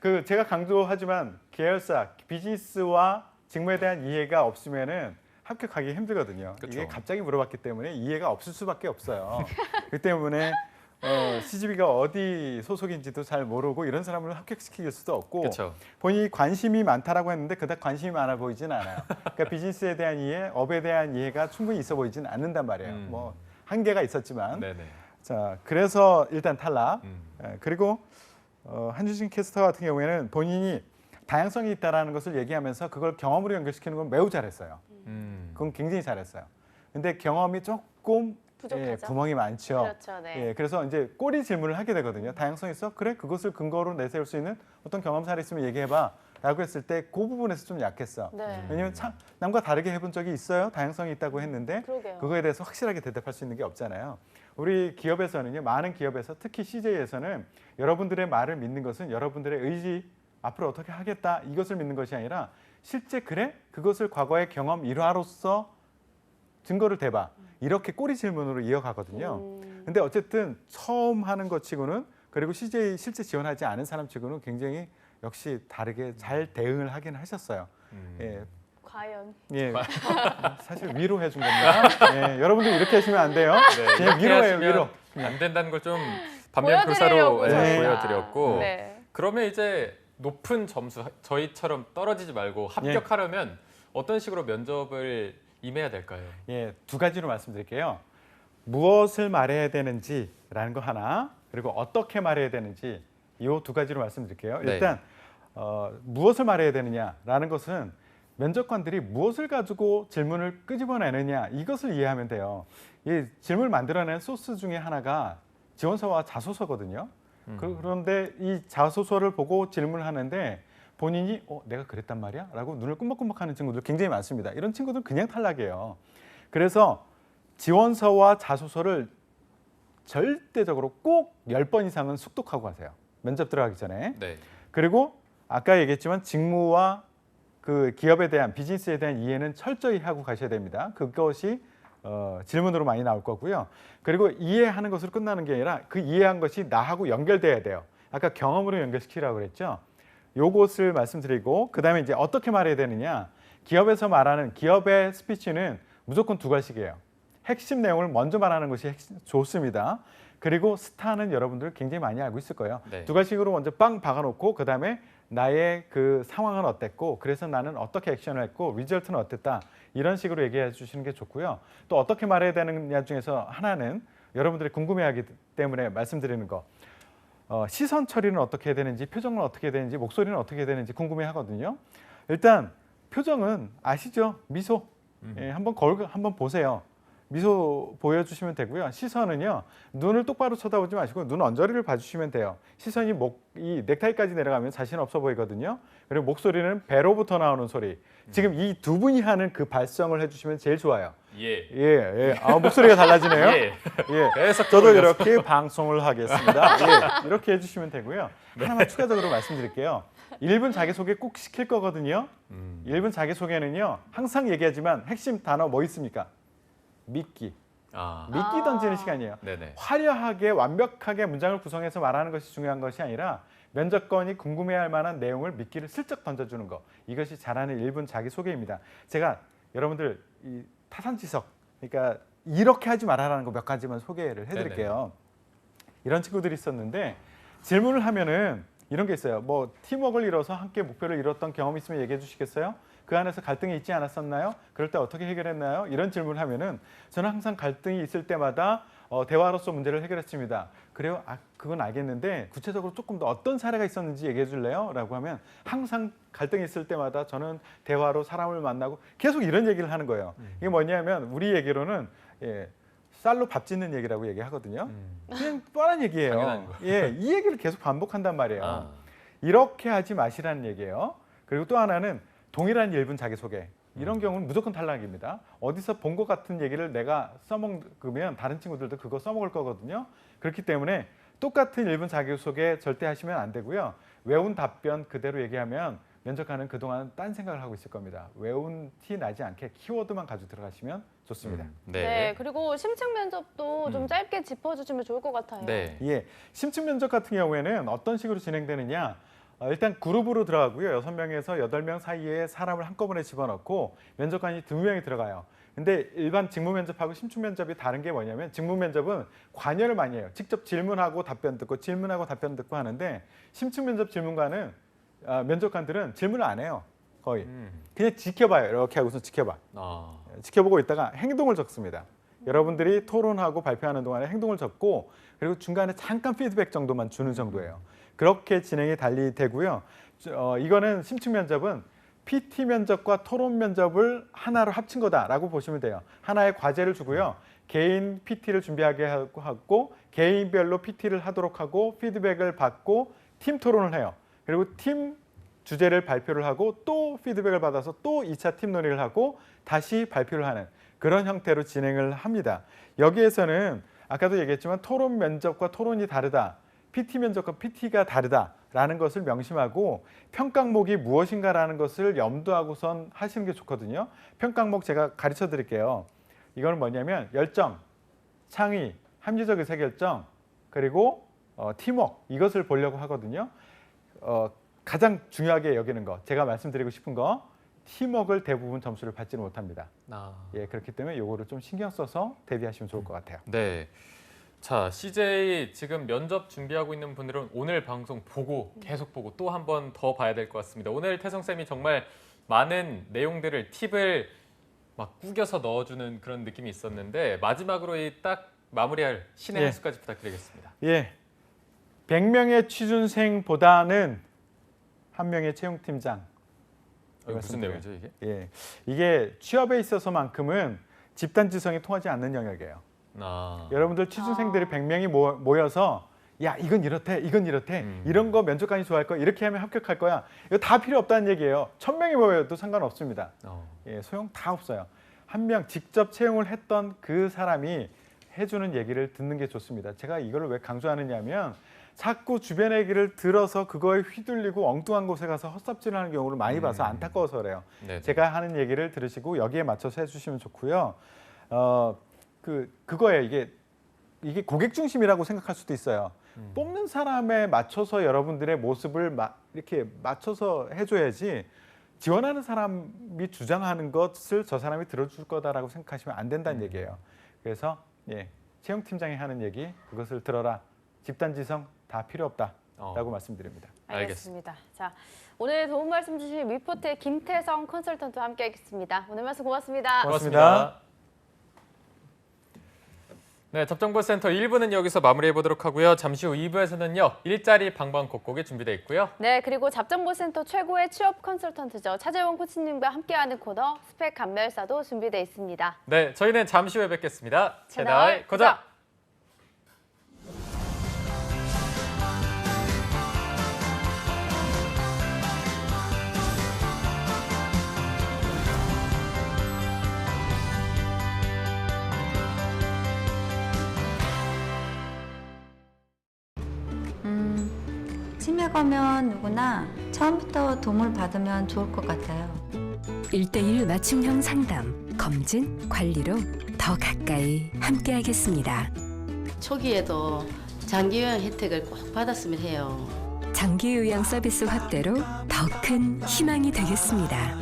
그 제가 강조하지만 계열사, 비즈니스와 직무에 대한 이해가 없으면은 합격하기 힘들거든요. 그쵸. 이게 갑자기 물어봤기 때문에 이해가 없을 수밖에 없어요. 그 때문에 CGV가 어디 소속인지도 잘 모르고 이런 사람을 합격시킬 수도 없고 그렇죠. 본인이 관심이 많다라고 했는데 그닥 관심이 많아 보이진 않아요. 그러니까 비즈니스에 대한 이해, 업에 대한 이해가 충분히 있어 보이진 않는단 말이에요. 뭐 한계가 있었지만 네네. 자 그래서 일단 탈락. 음. 그리고 한주진 캐스터 같은 경우에는 본인이 다양성이 있다라는 것을 얘기하면서 그걸 경험으로 연결시키는 건 매우 잘했어요. 그건 굉장히 잘했어요. 근데 경험이 조금 부족하죠. 구멍이 많죠. 그렇죠. 네. 그래서 이제 꼬리 질문을 하게 되거든요. 다양성 있어? 그래, 그것을 근거로 내세울 수 있는 어떤 경험 사례 있으면 얘기해봐. 라고 했을 때 그 부분에서 좀 약했어. 네. 왜냐면 참 남과 다르게 해본 적이 있어요. 다양성이 있다고 했는데 그러게요. 그거에 대해서 확실하게 대답할 수 있는 게 없잖아요. 우리 기업에서는요, 많은 기업에서 특히 CJ에서는 여러분들의 말을 믿는 것은 여러분들의 의지, 앞으로 어떻게 하겠다 이것을 믿는 것이 아니라 실제 그래? 그것을 과거의 경험 일화로서 증거를 대봐. 이렇게 꼬리 질문으로 이어가거든요. 근데 어쨌든 처음 하는 것 치고는 그리고 CJ 실제 지원하지 않은 사람 치고는 굉장히 역시 다르게 잘 대응을 하긴 하셨어요. 예, 과연. 예, 사실 위로해 준 겁니다. 예, 여러분들 이렇게 하시면 안 돼요. 네, 그냥 이렇게 위로예요, 하시면 위로. 안 된다는 걸 좀 반면 보여드리려고 교사로 저희가. 보여드렸고 네. 그러면 이제 높은 점수 저희처럼 떨어지지 말고 합격하려면 어떤 식으로 면접을 임해야 될까요? 예, 두 가지로 말씀드릴게요. 무엇을 말해야 되는지라는 거 하나, 그리고 어떻게 말해야 되는지 이 두 가지로 말씀드릴게요. 네. 일단 무엇을 말해야 되느냐라는 것은 면접관들이 무엇을 가지고 질문을 끄집어내느냐 이것을 이해하면 돼요. 이 질문을 만들어내는 소스 중에 하나가 지원서와 자소서거든요. 그런데 이 자소서를 보고 질문을 하는데 본인이 내가 그랬단 말이야? 라고 눈을 끔먹끔먹하는 친구들 굉장히 많습니다. 이런 친구들은 그냥 탈락이에요. 그래서 지원서와 자소서를 절대적으로 꼭 10번 이상은 숙독하고 가세요. 면접 들어가기 전에. 네. 그리고 아까 얘기했지만 직무와 그 기업에 대한 비즈니스에 대한 이해는 철저히 하고 가셔야 됩니다. 그것이 질문으로 많이 나올 거고요. 그리고 이해하는 것으로 끝나는 게 아니라 그 이해한 것이 나하고 연결돼야 돼요. 아까 경험으로 연결시키라고 그랬죠. 요것을 말씀드리고 그다음에 이제 어떻게 말해야 되느냐. 기업에서 말하는 기업의 스피치는 무조건 두 가지예요. 핵심 내용을 먼저 말하는 것이 좋습니다. 그리고 스타는 여러분들 굉장히 많이 알고 있을 거예요. 네. 두 가지식으로 먼저 빵 박아놓고 그다음에 나의 그 상황은 어땠고 그래서 나는 어떻게 액션을 했고 리절트는 어땠다. 이런 식으로 얘기해 주시는 게 좋고요. 또 어떻게 말해야 되느냐 중에서 하나는 여러분들이 궁금해하기 때문에 말씀드리는 거. 시선 처리는 어떻게 해야 되는지 표정은 어떻게 해야 되는지 목소리는 어떻게 해야 되는지 궁금해하거든요. 일단 표정은 아시죠? 미소. 예, 한번 보세요. 미소 보여주시면 되고요. 시선은요. 눈을 똑바로 쳐다보지 마시고 눈 언저리를 봐주시면 돼요. 시선이 이 넥타이까지 내려가면 자신 없어 보이거든요. 그리고 목소리는 배로부터 나오는 소리. 지금 이 두 분이 하는 그 발성을 해주시면 제일 좋아요. 예. 예. 목소리가 달라지네요. 예. 예. 그래서 저도 이렇게 방송을 하겠습니다. 예. 이렇게 해주시면 되고요. 하나만 추가적으로 말씀드릴게요. 1분 자기소개 꼭 시킬 거거든요. 1분 자기소개는요. 항상 얘기하지만 핵심 단어 뭐 있습니까? 미끼. 미끼 던지는 시간이에요. 네네. 화려하게 완벽하게 문장을 구성해서 말하는 것이 중요한 것이 아니라 면접관이 궁금해할 만한 내용을 미끼를 슬쩍 던져주는 거. 이것이 잘하는 1분 자기소개입니다. 제가 여러분들 이 타산지석, 그러니까 이렇게 하지 말아라는 거 몇 가지만 소개를 해드릴게요. 이런 친구들이 있었는데 질문을 하면은 이런 게 있어요. 뭐 팀워크를 이뤄서 함께 목표를 이뤘던 경험이 있으면 얘기해 주시겠어요? 그 안에서 갈등이 있지 않았었나요? 그럴 때 어떻게 해결했나요? 이런 질문을 하면은 저는 항상 갈등이 있을 때마다 대화로서 문제를 해결했습니다. 그래요? 그건 알겠는데 구체적으로 조금 더 어떤 사례가 있었는지 얘기해 줄래요? 라고 하면 항상 갈등이 있을 때마다 저는 대화로 사람을 만나고 계속 이런 얘기를 하는 거예요. 이게 뭐냐면 우리 얘기로는 쌀로 밥 짓는 얘기라고 얘기하거든요. 그냥 뻔한 얘기예요. 당연한 거. 이 얘기를 계속 반복한단 말이에요. 이렇게 하지 마시라는 얘기예요. 그리고 또 하나는 동일한 1분 자기소개. 이런 경우는 무조건 탈락입니다. 어디서 본 것 같은 얘기를 내가 써먹으면 다른 친구들도 그거 써먹을 거거든요. 그렇기 때문에 똑같은 1분 자기소개 절대 하시면 안 되고요. 외운 답변 그대로 얘기하면 면접관은 그동안 딴 생각을 하고 있을 겁니다. 외운 티 나지 않게 키워드만 가지고 들어가시면 좋습니다. 네. 그리고 심층 면접도 좀 짧게 짚어주시면 좋을 것 같아요. 네. 예, 심층 면접 같은 경우에는 어떤 식으로 진행되느냐? 일단 그룹으로 들어가고요. 6명에서 8명 사이에 사람을 한꺼번에 집어넣고 면접관이 2명이 들어가요. 근데 일반 직무 면접하고 심층 면접이 다른 게 뭐냐면 직무 면접은 관여를 많이 해요. 직접 질문하고 답변 듣고 질문하고 답변 듣고 하는데 심층 면접 질문관은 면접관들은 질문을 안 해요. 거의. 그냥 지켜봐요. 이렇게 하고서 지켜봐. 지켜보고 있다가 행동을 적습니다. 여러분들이 토론하고 발표하는 동안에 행동을 적고 그리고 중간에 잠깐 피드백 정도만 주는 정도예요. 그렇게 진행이 달리 되고요. 이거는 심층 면접은 PT 면접과 토론 면접을 하나로 합친 거다라고 보시면 돼요. 하나의 과제를 주고요. 개인 PT를 준비하게 하고 개인별로 PT를 하도록 하고 피드백을 받고 팀 토론을 해요. 그리고 팀 주제를 발표를 하고 또 피드백을 받아서 또 2차 팀 논의를 하고 다시 발표를 하는 그런 형태로 진행을 합니다. 여기에서는 아까도 얘기했지만 토론 면접과 토론이 다르다. PT 면접과 PT가 다르다라는 것을 명심하고 평가목이 무엇인가라는 것을 염두하고선 하시는 게 좋거든요. 평가목 제가 가르쳐 드릴게요. 이거는 뭐냐면 열정, 창의, 합리적 의사결정, 그리고 팀워크 이것을 보려고 하거든요. 가장 중요하게 여기는 거, 제가 말씀드리고 싶은 거 팀워크를 대부분 점수를 받지는 못합니다. 예, 그렇기 때문에 이거를 좀 신경 써서 대비하시면 좋을 것 같아요. 네. 자, CJ 지금 면접 준비하고 있는 분들은 오늘 방송 보고 계속 보고 또 한 번 더 봐야 될 것 같습니다. 오늘 태성쌤이 정말 많은 내용들을 팁을 막 구겨서 넣어주는 그런 느낌이 있었는데 마지막으로 이 딱 마무리할 신의 한 수까지 부탁드리겠습니다. 예, 100명의 취준생보다는 한 명의 채용팀장. 무슨 내용이죠 이게? 예, 이게 취업에 있어서만큼은 집단지성이 통하지 않는 영역이에요. 여러분들 취준생들이 100명이 모여서 야 이건 이렇대, 이건 이렇대, 이런 거 면접관이 좋아할 거야, 이렇게 하면 합격할 거야. 이거 다 필요 없다는 얘기예요. 1000명이 모여도 상관없습니다. 예, 소용 다 없어요. 한 명 직접 채용을 했던 그 사람이 해주는 얘기를 듣는 게 좋습니다. 제가 이걸 왜 강조하느냐면 자꾸 주변의 얘기를 들어서 그거에 휘둘리고 엉뚱한 곳에 가서 헛삽질하는 경우를 많이 봐서 안타까워서 그래요. 네네. 제가 하는 얘기를 들으시고 여기에 맞춰서 해주시면 좋고요. 그거에 이게 고객 중심이라고 생각할 수도 있어요. 뽑는 사람에 맞춰서 여러분들의 모습을 이렇게 맞춰서 해줘야지 지원하는 사람이 주장하는 것을 저 사람이 들어줄 거다라고 생각하시면 안 된다는 얘기예요. 그래서 예, 채용팀장이 하는 얘기 그것을 들어라. 집단지성 다 필요 없다라고 말씀드립니다. 알겠습니다. 자, 오늘 도움 말씀 주신 위포트의 김태성 컨설턴트와 함께하겠습니다. 오늘 말씀 고맙습니다. 고맙습니다. 네, 접정보센터 1부는 여기서 마무리해 보도록 하고요. 잠시 후 2부에서는요. 일자리 방방곡곡이 준비되어 있고요. 네, 그리고 잡정보센터 최고의 취업 컨설턴트죠. 차재원 코치님과 함께하는 코너 스펙 감별사도 준비되어 있습니다. 네, 저희는 잠시 후에 뵙겠습니다. 채널 채널 고정! 치매가 면 누구나 처음부터 도움을 받으면 좋을 것 같아요. 1:1 맞춤형 상담, 검진, 관리로 더 가까이 함께하겠습니다. 초기에도 장기 요양 혜택을 꼭 받았으면 해요. 장기 요양 서비스 확대로 더 큰 희망이 되겠습니다.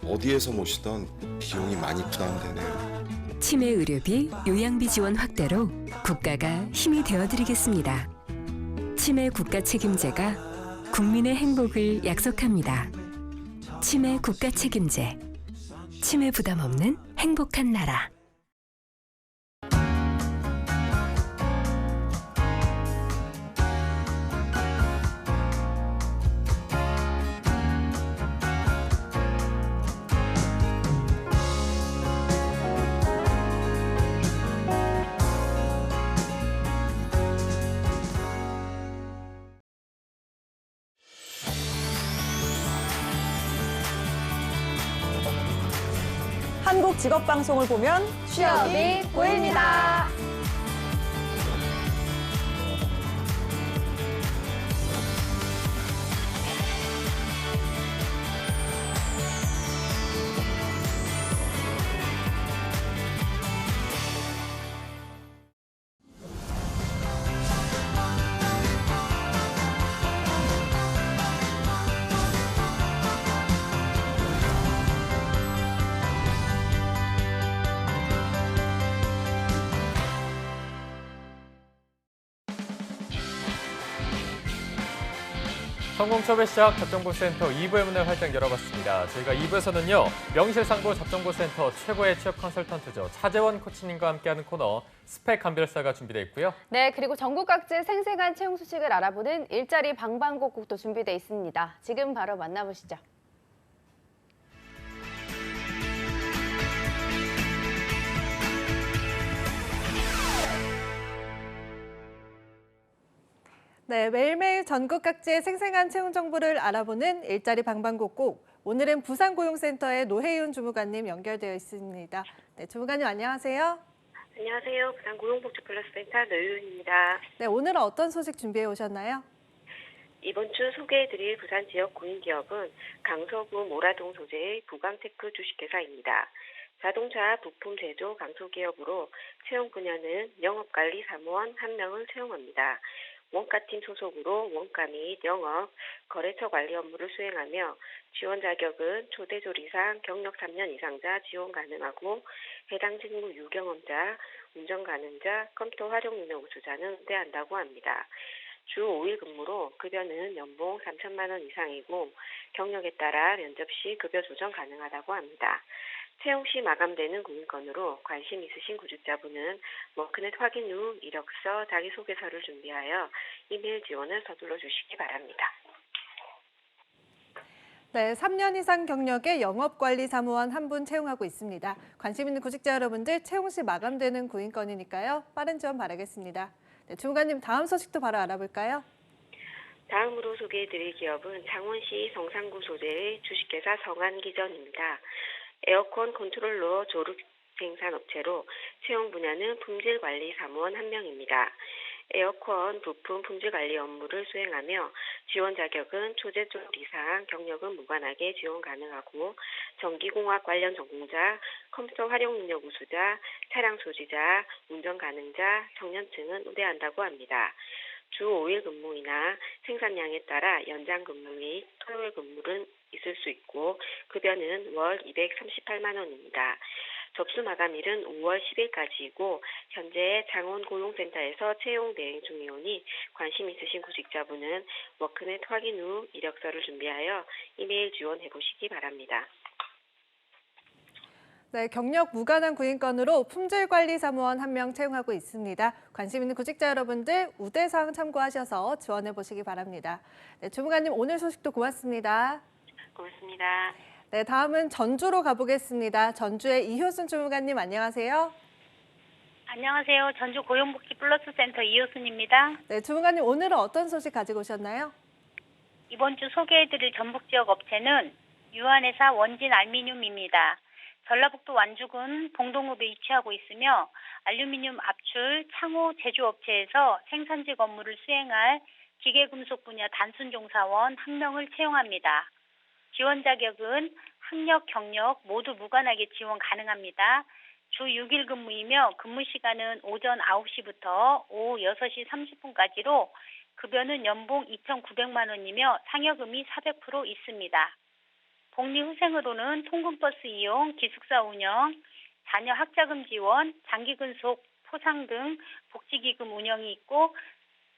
어디에서 모시던 비용이 많이 부담되네요. 치매 의료비, 요양비 지원 확대로 국가가 힘이 되어드리겠습니다. 치매 국가 책임제가 국민의 행복을 약속합니다. 치매 국가 책임제, 치매 부담 없는 행복한 나라. 한국 직업 방송을 보면 취업이 보입니다. 성공취업의 시작 접정보센터 2부의 문을 활짝 열어봤습니다. 저희가 2부에서는요. 명실상부 접정보센터 최고의 취업 컨설턴트죠. 차재원 코치님과 함께하는 코너 스펙 감별사가 준비되어 있고요. 네, 그리고 전국 각지의 생생한 채용 소식을 알아보는 일자리 방방곡곡도 준비되어 있습니다. 지금 바로 만나보시죠. 네, 매일매일 전국 각지의 생생한 채용 정보를 알아보는 일자리 방방곡곡. 오늘은 부산고용센터의 노혜윤 주무관님 연결되어 있습니다. 네, 주무관님 안녕하세요. 안녕하세요. 부산고용복지플러스센터 노혜윤입니다. 네, 오늘은 어떤 소식 준비해 오셨나요? 이번 주 소개해드릴 부산 지역 공인기업은 강서구 모라동 소재의 부강테크 주식회사입니다. 자동차 부품 제조 강소기업으로 채용 분야는 영업관리 사무원 1명을 채용합니다. 원가팀 소속으로 원가 및 영업, 거래처 관리 업무를 수행하며 지원 자격은 초대조리상 경력 3년 이상자 지원 가능하고 해당 직무 유경험자, 운전 가능자, 컴퓨터 활용 능력 우수자는 응대한다고 합니다. 주 5일 근무로 급여는 연봉 3천만 원 이상이고 경력에 따라 면접 시 급여 조정 가능하다고 합니다. 채용 시 마감되는 공인건으로 관심 있으신 구직자분은 워크넷 확인 후 이력서, 자기소개서를 준비하여 이메일 지원을 서둘러 주시기 바랍니다. 네, 3년 이상 경력의 영업관리사무원 1분 채용하고 있습니다. 관심 있는 구직자 여러분들 채용 시 마감되는 구인건이니까요. 빠른 지원 바라겠습니다. 네, 주무관님 다음 소식도 바로 알아볼까요? 다음으로 소개해드릴 기업은 창원시 성산구 소재의 주식회사 성한기전입니다. 에어컨 컨트롤러 조립 생산업체로 채용 분야는 품질관리사무원 1명입니다. 에어컨 부품 품질관리 업무를 수행하며 지원 자격은 초재적 이상, 경력은 무관하게 지원 가능하고 전기공학 관련 전공자, 컴퓨터 활용 능력 우수자, 차량 소지자, 운전 가능자, 청년층은 우대한다고 합니다. 주 5일 근무이나 생산량에 따라 연장 근무 및 토요일 근무는 있을 수 있고 급여는 월 238만 원입니다. 접수 마감일은 5월 10일까지이고 현재 창원고용센터에서 채용 대행 중이오니 관심 있으신 구직자분은 워크넷 확인 후 이력서를 준비하여 이메일 지원해 보시기 바랍니다. 네, 경력 무관한 구인건으로 품질관리사무원 1명 채용하고 있습니다. 관심 있는 구직자 여러분들 우대사항 참고하셔서 지원해 보시기 바랍니다. 네, 주무관님 오늘 소식도 고맙습니다. 고맙습니다. 네, 다음은 전주로 가보겠습니다. 전주의 이효순 주무관님 안녕하세요. 안녕하세요. 전주 고용복지 플러스 센터 이효순입니다. 네, 주무관님 오늘은 어떤 소식 가지고 오셨나요? 이번 주 소개해드릴 전북 지역 업체는 유한회사 원진 알미늄입니다. 전라북도 완주군 봉동읍에 위치하고 있으며 알루미늄 압출 창호 제조업체에서 생산직 업무를 수행할 기계금속 분야 단순종사원 1명을 채용합니다. 지원 자격은 학력, 경력 모두 무관하게 지원 가능합니다. 주 6일 근무이며 근무 시간은 오전 9시부터 오후 6시 30분까지로 급여는 연봉 2,900만 원이며 상여금이 400% 있습니다. 복리후생으로는 통근버스 이용, 기숙사 운영, 자녀 학자금 지원, 장기근속 포상 등 복지기금 운영이 있고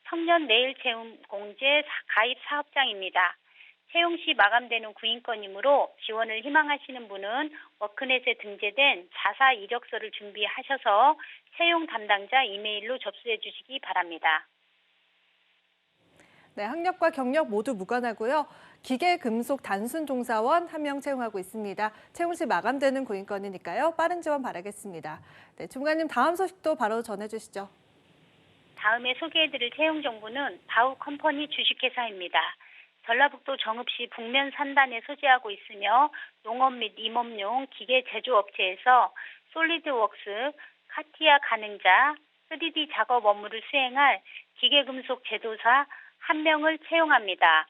청년 내일 채움 공제 가입 사업장입니다. 채용 시 마감되는 구인건이므로 지원을 희망하시는 분은 워크넷에 등재된 자사 이력서를 준비하셔서 채용 담당자 이메일로 접수해 주시기 바랍니다. 네, 학력과 경력 모두 무관하고요. 기계금속 단순종사원 1명 채용하고 있습니다. 채용 시 마감되는 구인건이니까요. 빠른 지원 바라겠습니다. 네, 주무관님 다음 소식도 바로 전해주시죠. 다음에 소개해드릴 채용 정보는 바우컴퍼니 주식회사입니다. 전라북도 정읍시 북면 산단에 소재하고 있으며 농업 및 임업용 기계 제조업체에서 솔리드웍스, 카티아 가능자, 3D 작업 업무를 수행할 기계금속 제조사 1명을 채용합니다.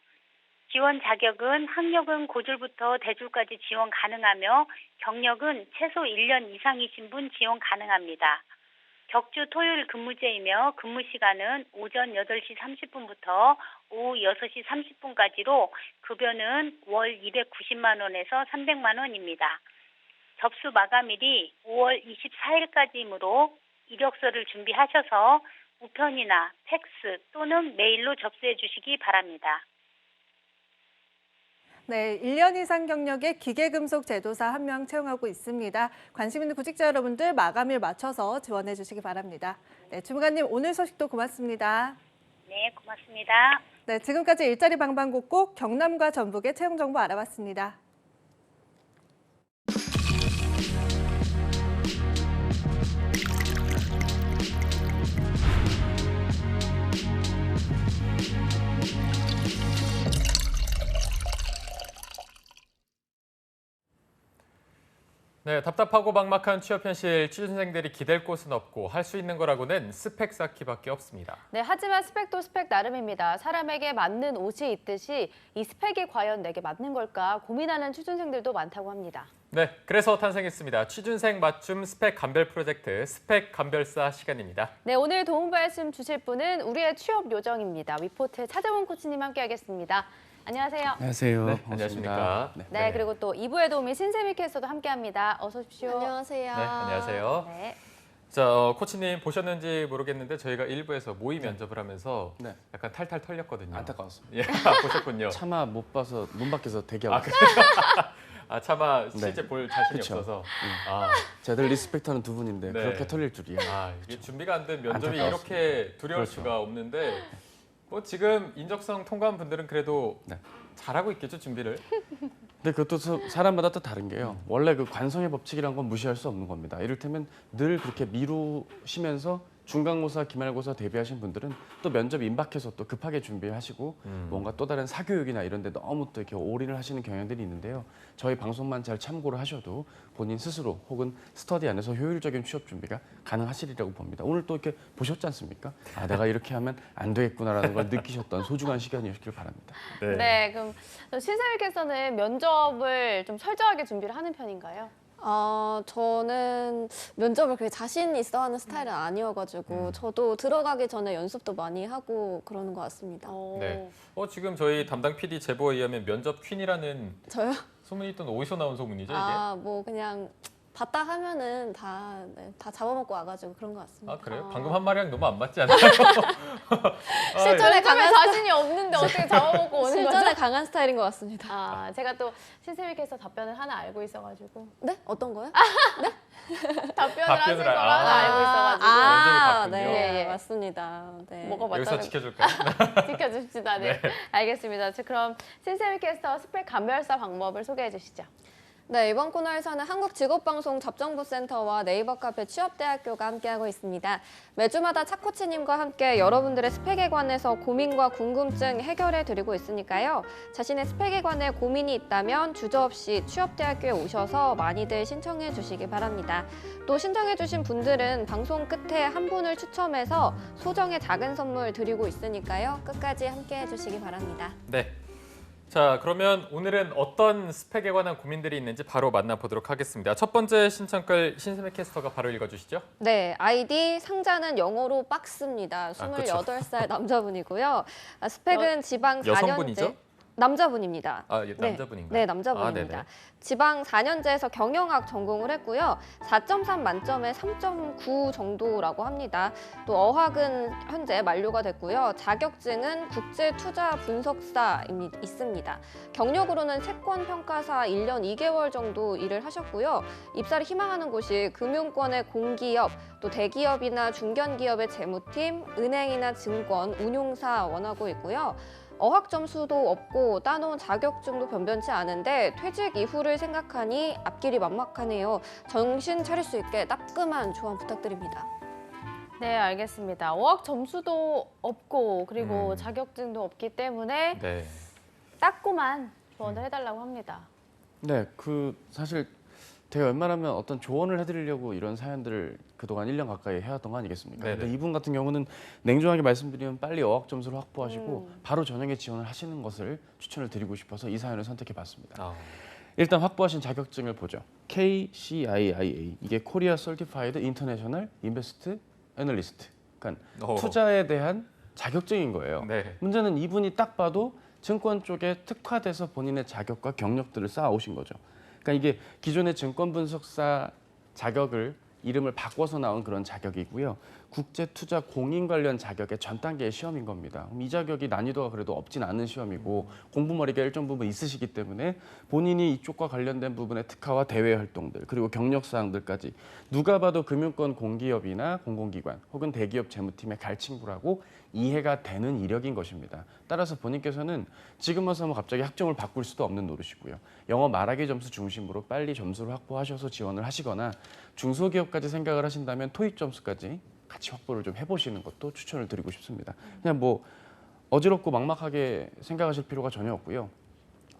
지원 자격은 학력은 고졸부터 대졸까지 지원 가능하며 경력은 최소 1년 이상이신 분 지원 가능합니다. 격주 토요일 근무제이며 근무 시간은 오전 8시 30분부터 오후 6시 30분까지로 급여는 월 290만 원에서 300만 원입니다. 접수 마감일이 5월 24일까지이므로 이력서를 준비하셔서 우편이나 팩스 또는 메일로 접수해 주시기 바랍니다. 네, 1년 이상 경력의 기계금속 제조사 1명 채용하고 있습니다. 관심 있는 구직자 여러분들 마감일 맞춰서 지원해 주시기 바랍니다. 네, 주무관님 오늘 소식도 고맙습니다. 네, 고맙습니다. 네, 지금까지 일자리 방방곡곡 경남과 전북의 채용 정보 알아봤습니다. 네, 답답하고 막막한 취업 현실, 취준생들이 기댈 곳은 없고 할 수 있는 거라고는 스펙 쌓기밖에 없습니다. 네, 하지만 스펙도 스펙 나름입니다. 사람에게 맞는 옷이 있듯이 이 스펙이 과연 내게 맞는 걸까 고민하는 취준생들도 많다고 합니다. 네, 그래서 탄생했습니다. 취준생 맞춤 스펙 감별 프로젝트 스펙 감별사 시간입니다. 네, 오늘 도움 말씀 주실 분은 우리의 취업 요정입니다. 위포트 차재원 코치님 함께하겠습니다. 안녕하세요. 안녕하세요. 네, 안녕하십니까. 네, 그리고 또 2부의 도우미 신세미 캐스터도 함께합니다. 어서 오십시오. 안녕하세요. 네, 안녕하세요. 네. 자, 코치님 보셨는지 모르겠는데 저희가 1부에서 모의 면접을 하면서 네. 약간 탈탈 털렸거든요. 안타까웠습니다. 예, 보셨군요. 차마 못 봐서 문 밖에서 대기하고 아, 차마 실제 네. 볼 자신이 그쵸. 없어서. 제들 리스펙트하는 두 분인데 네. 그렇게 털릴 줄이야. 아, 이게 준비가 안 된 면접이 안타까웠습니다. 이렇게 두려울 그렇죠. 수가 없는데 뭐 지금 인적성 통과한 분들은 그래도 네. 잘하고 있겠죠, 준비를? 근데 그것도 사람마다 또 다른 게요. 원래 그 관성의 법칙이란 건 무시할 수 없는 겁니다. 이를테면 늘 그렇게 미루시면서 중간고사, 기말고사 대비하신 분들은 또 면접 임박해서 또 급하게 준비하시고 뭔가 또 다른 사교육이나 이런 데 너무 또 이렇게 올인을 하시는 경향들이 있는데요. 저희 방송만 잘 참고를 하셔도 본인 스스로 혹은 스터디 안에서 효율적인 취업 준비가 가능하시리라고 봅니다. 오늘 또 이렇게 보셨지 않습니까? 아, 내가 이렇게 하면 안 되겠구나라는 걸 느끼셨던 소중한 시간이었길 바랍니다. 네, 그럼 신세일께서는 면접을 좀 철저하게 준비를 하는 편인가요? 저는 면접을 그렇게 자신 있어 하는 스타일은 아니어가지고 저도 들어가기 전에 연습도 많이 하고 그러는 것 같습니다. 네. 지금 저희 담당 PD 제보에 의하면 면접 퀸이라는 저요? 소문이 있던 어디서 나온 소문이죠, 이게? 뭐 그냥 봤다 하면은 다 잡아먹고 와가지고 그런 것 같습니다. 아, 그래요? 방금 한 말이랑 너무 안 맞지 않아요? 실전에 강한 자신이 없는데 어떻게 잡아먹고 오는 거죠? 실전에 강한 스타일인 것 같습니다. 제가 또 신세일께서 답변을 하나 알고 있어가지고. 네? 어떤 거요? 답변을 하실 걸 하나 알고 있어가지고. 네, 맞습니다. 네. 뭐가 맞다는 여기서 지켜줄까요? 지켜줍시다. 네. 알겠습니다. 그럼 신세일 캐스터 스펙 감별사 방법을 소개해 주시죠. 네, 이번 코너에서는 한국직업방송 접정부센터와 네이버 카페 취업대학교가 함께하고 있습니다. 매주마다 차코치님과 함께 여러분들의 스펙에 관해서 고민과 궁금증 해결해드리고 있으니까요. 자신의 스펙에 관해 고민이 있다면 주저없이 취업대학교에 오셔서 많이들 신청해 주시기 바랍니다. 또 신청해 주신 분들은 방송 끝에 한 분을 추첨해서 소정의 작은 선물 드리고 있으니까요. 끝까지 함께해 주시기 바랍니다. 네. 자, 그러면 오늘은 어떤 스펙에 관한 고민들이 있는지 바로 만나보도록 하겠습니다. 첫 번째 신청글 신세미 캐스터가 바로 읽어주시죠. 네, 아이디 상자는 영어로 박스입니다. 28살 남자분이고요. 스펙은 지방 4년제. 여성분이죠? 남자분입니다. 남자분인가요? 네, 남자분입니다. 지방 4년제에서 경영학 전공을 했고요. 4.3 만점에 3.9 정도라고 합니다. 또 어학은 현재 만료가 됐고요. 자격증은 국제투자분석사 있습니다. 경력으로는 채권평가사 1년 2개월 정도 일을 하셨고요. 입사를 희망하는 곳이 금융권의 공기업, 또 대기업이나 중견기업의 재무팀, 은행이나 증권, 운용사 원하고 있고요. 어학 점수도 없고 따놓은 자격증도 변변치 않은데 퇴직 이후를 생각하니 앞길이 막막하네요. 정신 차릴 수 있게 따끔한 조언 부탁드립니다. 네, 알겠습니다. 어학 점수도 없고 그리고 자격증도 없기 때문에 따끔한 조언을 해달라고 합니다. 네, 사실 제가 웬만하면 어떤 조언을 해드리려고 이런 사연들을 그동안 1년 가까이 해왔던 거 아니겠습니까? 근데 이분 같은 경우는 냉정하게 말씀드리면 빨리 어학 점수를 확보하시고 바로 전형에 지원을 하시는 것을 추천을 드리고 싶어서 이 사연을 선택해봤습니다. 일단 확보하신 자격증을 보죠. KCIIA, 이게 코리아 설티파이드 인터내셔널 인베스트 애널리스트. 그러니까 투자에 대한 자격증인 거예요. 문제는 이분이 딱 봐도 증권 쪽에 특화돼서 본인의 자격과 경력들을 쌓아오신 거죠. 그러니까 이게 기존의 증권 분석사 자격을 이름을 바꿔서 나온 그런 자격이고요. 국제투자 공인 관련 자격의 전 단계의 시험인 겁니다. 이 자격이 난이도가 그래도 없진 않은 시험이고 공부머리가 일정 부분 있으시기 때문에 본인이 이쪽과 관련된 부분의 특화와 대외 활동들 그리고 경력 사항들까지 누가 봐도 금융권 공기업이나 공공기관 혹은 대기업 재무팀의 갈친구라고 이해가 되는 이력인 것입니다. 따라서 본인께서는 지금 와서 갑자기 학점을 바꿀 수도 없는 노릇이고요. 영어 말하기 점수 중심으로 빨리 점수를 확보하셔서 지원을 하시거나 중소기업까지 생각을 하신다면 토익 점수까지 같이 확보를 좀 해보시는 것도 추천을 드리고 싶습니다. 그냥 어지럽고 막막하게 생각하실 필요가 전혀 없고요.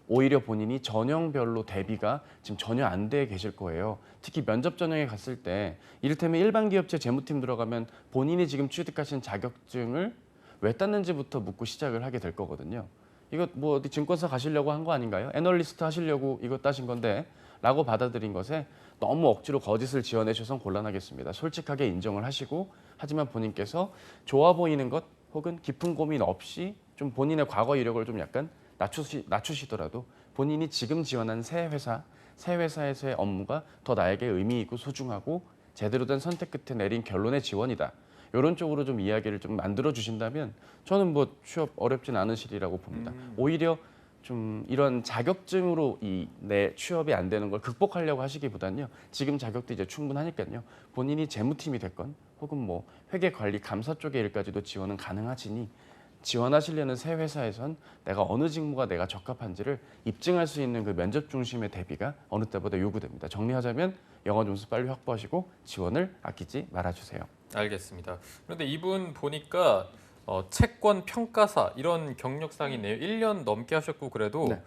오히려 본인이 전형별로 대비가 지금 전혀 안 돼 계실 거예요. 특히 면접 전형에 갔을 때 이를테면 일반 기업체 재무팀 들어가면 본인이 지금 취득하신 자격증을 왜 땄는지부터 묻고 시작을 하게 될 거거든요. 이거 어디 증권사 가시려고 한 거 아닌가요? 애널리스트 하시려고 이거 따신 건데 라고 받아들인 것에 너무 억지로 거짓을 지어내 주셔서 곤란하겠습니다. 솔직하게 인정을 하시고 하지만 본인께서 좋아 보이는 것 혹은 깊은 고민 없이 좀 본인의 과거 이력을 좀 약간 낮추시더라도 본인이 지금 지원한 새 회사에서의 업무가 더 나에게 의미 있고 소중하고 제대로 된 선택 끝에 내린 결론의 지원이다. 이런 쪽으로 좀 이야기를 좀 만들어 주신다면 저는 취업 어렵진 않으시리라고 봅니다. 오히려 좀 이런 자격증으로 내 취업이 안 되는 걸 극복하려고 하시기보다는요. 지금 자격도 이제 충분하니까요. 본인이 재무팀이 됐건 혹은 회계 관리 감사 쪽의 일까지도 지원은 가능하시니 지원하시려는 새 회사에선 내가 어느 직무가 내가 적합한지를 입증할 수 있는 그 면접 중심의 대비가 어느 때보다 요구됩니다. 정리하자면 영어 점수 빨리 확보하시고 지원을 아끼지 말아주세요. 알겠습니다. 그런데 이분 보니까 채권 평가사 이런 경력상이 있네요. 1년 넘게 하셨고 그래도 네.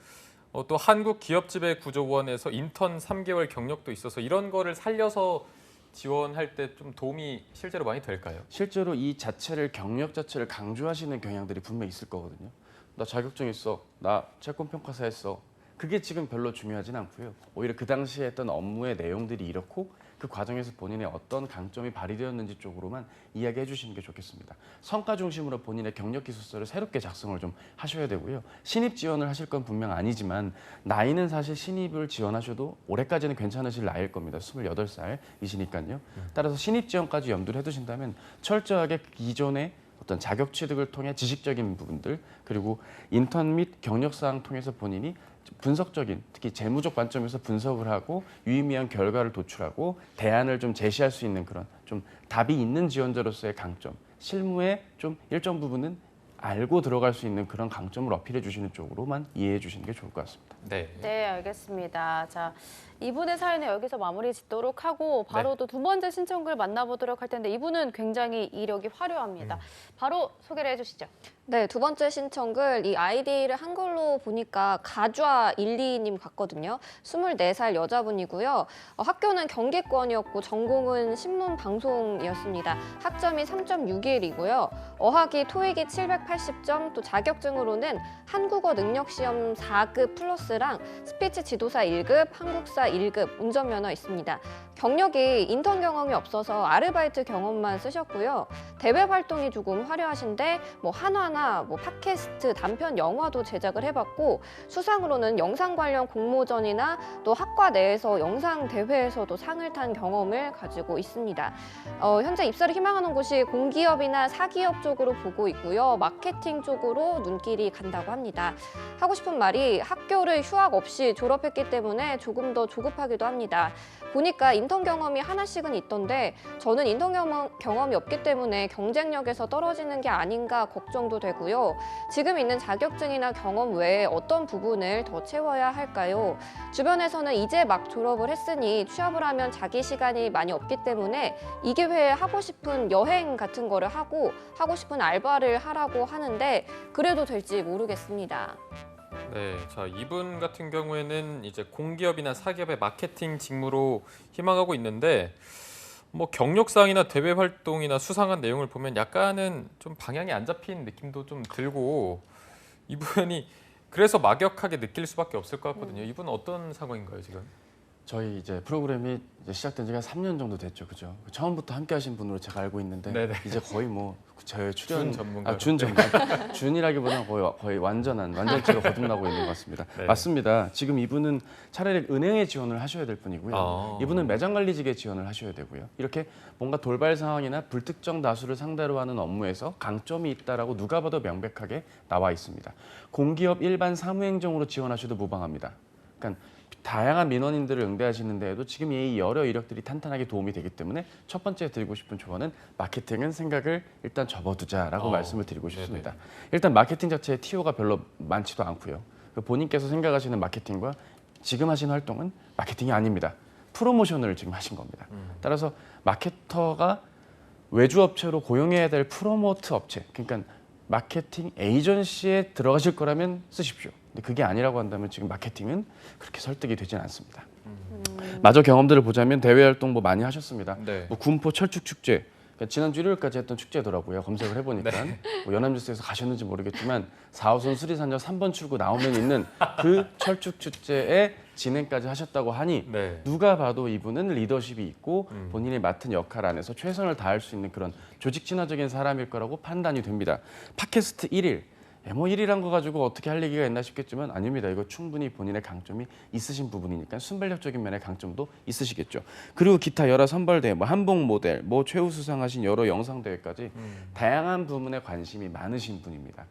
또 한국기업지배구조원에서 인턴 3개월 경력도 있어서 이런 거를 살려서 지원할 때 좀 도움이 실제로 많이 될까요? 실제로 이 자체를 경력 자체를 강조하시는 경향들이 분명히 있을 거거든요. 나 자격증 있어, 나 채권 평가사 했어. 그게 지금 별로 중요하진 않고요. 오히려 그 당시에 했던 업무의 내용들이 이렇고 그 과정에서 본인의 어떤 강점이 발휘되었는지 쪽으로만 이야기해 주시는 게 좋겠습니다. 성과 중심으로 본인의 경력 기술서를 새롭게 작성을 좀 하셔야 되고요. 신입 지원을 하실 건 분명 아니지만 나이는 사실 신입을 지원하셔도 올해까지는 괜찮으실 나이일 겁니다. 28살이시니까요. 따라서 신입 지원까지 염두를 해두신다면 철저하게 기존의 어떤 자격 취득을 통해 지식적인 부분들 그리고 인턴 및 경력사항 통해서 본인이 분석적인 특히 재무적 관점에서 분석을 하고 유의미한 결과를 도출하고 대안을 좀 제시할 수 있는 그런 좀 답이 있는 지원자로서의 강점 실무에 좀 일정 부분은 알고 들어갈 수 있는 그런 강점을 어필해 주시는 쪽으로만 이해해 주시는 게 좋을 것 같습니다. 네, 알겠습니다. 자, 이분의 사연은 여기서 마무리 짓도록 하고 바로 또 두 번째 신청글 만나보도록 할 텐데 이분은 굉장히 이력이 화려합니다. 바로 소개를 해주시죠. 네, 두 번째 신청글 이 아이디를 한글로 보니까 가좌12님 같거든요. 24살 여자분이고요. 학교는 경기권이었고 전공은 신문방송이었습니다. 학점이 3.61이고요. 어학이 토익이 780점, 또 자격증으로는 한국어 능력시험 4급 플러스랑 스피치 지도사 1급, 한국사 1급, 운전면허 있습니다. 경력이 인턴 경험이 없어서 아르바이트 경험만 쓰셨고요. 대외 활동이 조금 화려하신데 뭐 한화나 뭐 팟캐스트, 단편 영화도 제작을 해봤고 수상으로는 영상 관련 공모전이나 또 학과 내에서 영상 대회에서도 상을 탄 경험을 가지고 있습니다. 현재 입사를 희망하는 곳이 공기업이나 사기업 쪽으로 보고 있고요. 마케팅 쪽으로 눈길이 간다고 합니다. 하고 싶은 말이 학교를 휴학 없이 졸업했기 때문에 조금 더 조급하기도 합니다. 보니까 인턴 경험이 하나씩은 있던데 저는 인턴 경험이 없기 때문에 경쟁력에서 떨어지는 게 아닌가 걱정도 되고요. 지금 있는 자격증이나 경험 외에 어떤 부분을 더 채워야 할까요? 주변에서는 이제 막 졸업을 했으니 취업을 하면 자기 시간이 많이 없기 때문에 이 기회에 하고 싶은 여행 같은 거를 하고 싶은 알바를 하라고 하는데 그래도 될지 모르겠습니다. 네, 자 이분 같은 경우에는 이제 공기업이나 사기업의 마케팅 직무로 희망하고 있는데 뭐 경력사항이나 대외 활동이나 수상한 내용을 보면 약간은 좀 방향이 안 잡힌 느낌도 좀 들고 이분이 그래서 막역하게 느낄 수밖에 없을 것 같거든요. 이분은 어떤 상황인가요 지금? 저희 이제 프로그램이 이제 시작된 지가 3년 정도 됐죠, 그죠? 처음부터 함께하신 분으로 제가 알고 있는데 네네. 이제 거의 뭐 저의 출연 전문가, 준 전문가, 준이라기보다는 거의 완전체가 거듭나고 있는 것 같습니다. 네. 맞습니다. 지금 이분은 차라리 은행에 지원을 하셔야 될 분이고요. 이분은 매장관리직에 지원을 하셔야 되고요. 이렇게 뭔가 돌발 상황이나 불특정 다수를 상대로 하는 업무에서 강점이 있다라고 누가 봐도 명백하게 나와 있습니다. 공기업 일반 사무행정으로 지원하셔도 무방합니다. 그러니까 다양한 민원인들을 응대하시는 데에도 지금 이 여러 이력들이 탄탄하게 도움이 되기 때문에 첫 번째 드리고 싶은 조언은 마케팅은 생각을 일단 접어두자라고 말씀을 드리고 싶습니다. 네네. 일단 마케팅 자체의 TO가 별로 많지도 않고요. 본인께서 생각하시는 마케팅과 지금 하신 활동은 마케팅이 아닙니다. 프로모션을 지금 하신 겁니다. 따라서 마케터가 외주 업체로 고용해야 될 프로모트 업체, 그러니까 마케팅 에이전시에 들어가실 거라면 쓰십시오. 근데 그게 아니라고 한다면 지금 마케팅은 그렇게 설득이 되지는 않습니다. 마저 경험들을 보자면 대외 활동 뭐 많이 하셨습니다. 네. 뭐 군포 철쭉 축제, 그러니까 지난주 일요일까지 했던 축제더라고요. 검색을 해보니까 뭐 연합뉴스에서 가셨는지 모르겠지만 4호선 수리산역 3번 출구 나오면 있는 그 철쭉 축제에 진행까지 하셨다고 하니 누가 봐도 이분은 리더십이 있고 본인이 맡은 역할 안에서 최선을 다할 수 있는 그런 조직 친화적인 사람일 거라고 판단이 됩니다. 팟캐스트 1일. 뭐 1이란 거 가지고 어떻게 할 얘기가 있나 싶겠지만 아닙니다. 이거 충분히 본인의 강점이 있으신 부분이니까 순발력적인 면의 강점도 있으시겠죠. 그리고 기타 여러 선발대회, 뭐 한복 모델, 뭐 최우 수상하신 여러 영상 대회까지 다양한 부분에 관심이 많으신 분입니다.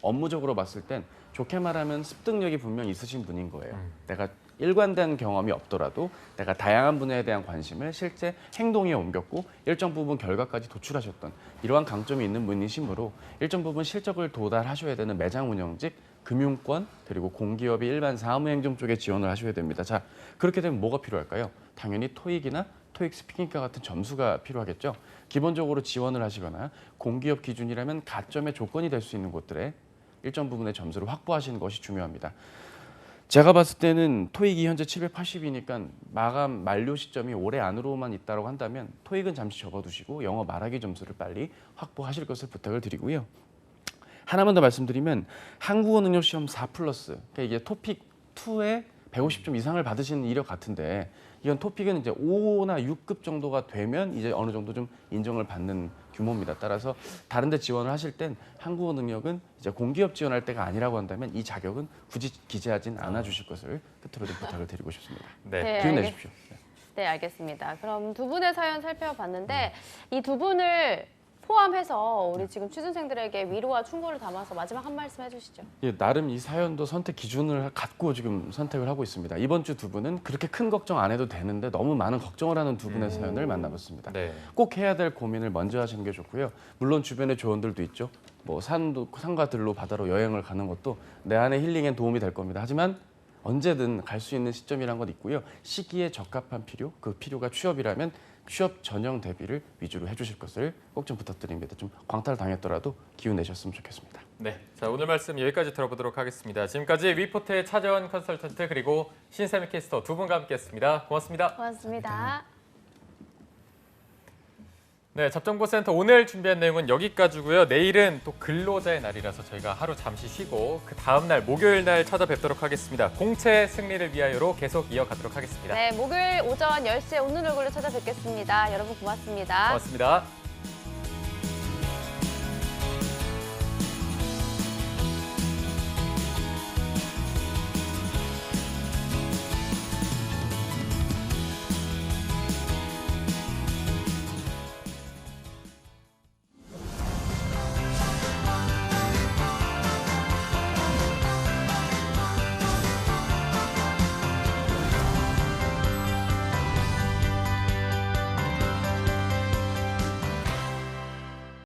업무적으로 봤을 땐 좋게 말하면 습득력이 분명 있으신 분인 거예요. 내가 일관된 경험이 없더라도 내가 다양한 분야에 대한 관심을 실제 행동에 옮겼고 일정 부분 결과까지 도출하셨던 이러한 강점이 있는 분이시므로 일정 부분 실적을 도달하셔야 되는 매장 운영직, 금융권, 그리고 공기업이 일반 사무행정 쪽에 지원을 하셔야 됩니다. 자, 그렇게 되면 뭐가 필요할까요? 당연히 토익이나 토익 스피킹과 같은 점수가 필요하겠죠. 기본적으로 지원을 하시거나 공기업 기준이라면 가점의 조건이 될 수 있는 곳들에 일정 부분의 점수를 확보하시는 것이 중요합니다. 제가 봤을 때는 토익이 현재 780이니까 마감 만료 시점이 올해 안으로만 있다고 한다면 토익은 잠시 접어두시고 영어 말하기 점수를 빨리 확보하실 것을 부탁을 드리고요. 하나만 더 말씀드리면 한국어 능력 시험 4+, 그러니까 이게 토픽 2에 150점 이상을 받으시는 이력 같은데 이건 토픽은 이제 5나 6급 정도가 되면 이제 어느 정도 좀 인정을 받는 규모입니다. 따라서 다른 데 지원을 하실 땐 한국어 능력은 이제 공기업 지원할 때가 아니라고 한다면 이 자격은 굳이 기재하진 않아 주실 것을 끝으로 좀 부탁을 드리고 싶습니다. 네, 기운 내십시오. 네, 알겠습니다. 그럼 두 분의 사연 살펴봤는데 이 두 분을 포함해서 우리 지금 취준생들에게 위로와 충고를 담아서 마지막 한 말씀 해주시죠. 예, 나름 이 사연도 선택 기준을 갖고 지금 선택을 하고 있습니다. 이번 주 두 분은 그렇게 큰 걱정 안 해도 되는데 너무 많은 걱정을 하는 두 분의 사연을 만나봤습니다. 네. 꼭 해야 될 고민을 먼저 하시는 게 좋고요. 물론 주변에 조언들도 있죠. 뭐 산과 들로 바다로 여행을 가는 것도 내 안의 힐링엔 도움이 될 겁니다. 하지만 언제든 갈 수 있는 시점이란 건 있고요. 시기에 적합한 필요, 그 필요가 취업이라면 취업 전형 대비를 위주로 해주실 것을 꼭 좀 부탁드립니다. 좀 광탈당했더라도 기운 내셨으면 좋겠습니다. 네, 자 오늘 말씀 여기까지 들어보도록 하겠습니다. 지금까지 위포트의 차재원 컨설턴트 그리고 신세미 캐스터 두 분과 함께했습니다. 고맙습니다. 고맙습니다. 네, 잡정보센터 오늘 준비한 내용은 여기까지고요. 내일은 또 근로자의 날이라서 저희가 하루 잠시 쉬고 그 다음 날 목요일 날 찾아뵙도록 하겠습니다. 공채 승리를 위하여로 계속 이어가도록 하겠습니다. 네, 목요일 오전 10시에 오늘 얼굴로 찾아뵙겠습니다. 여러분 고맙습니다. 고맙습니다.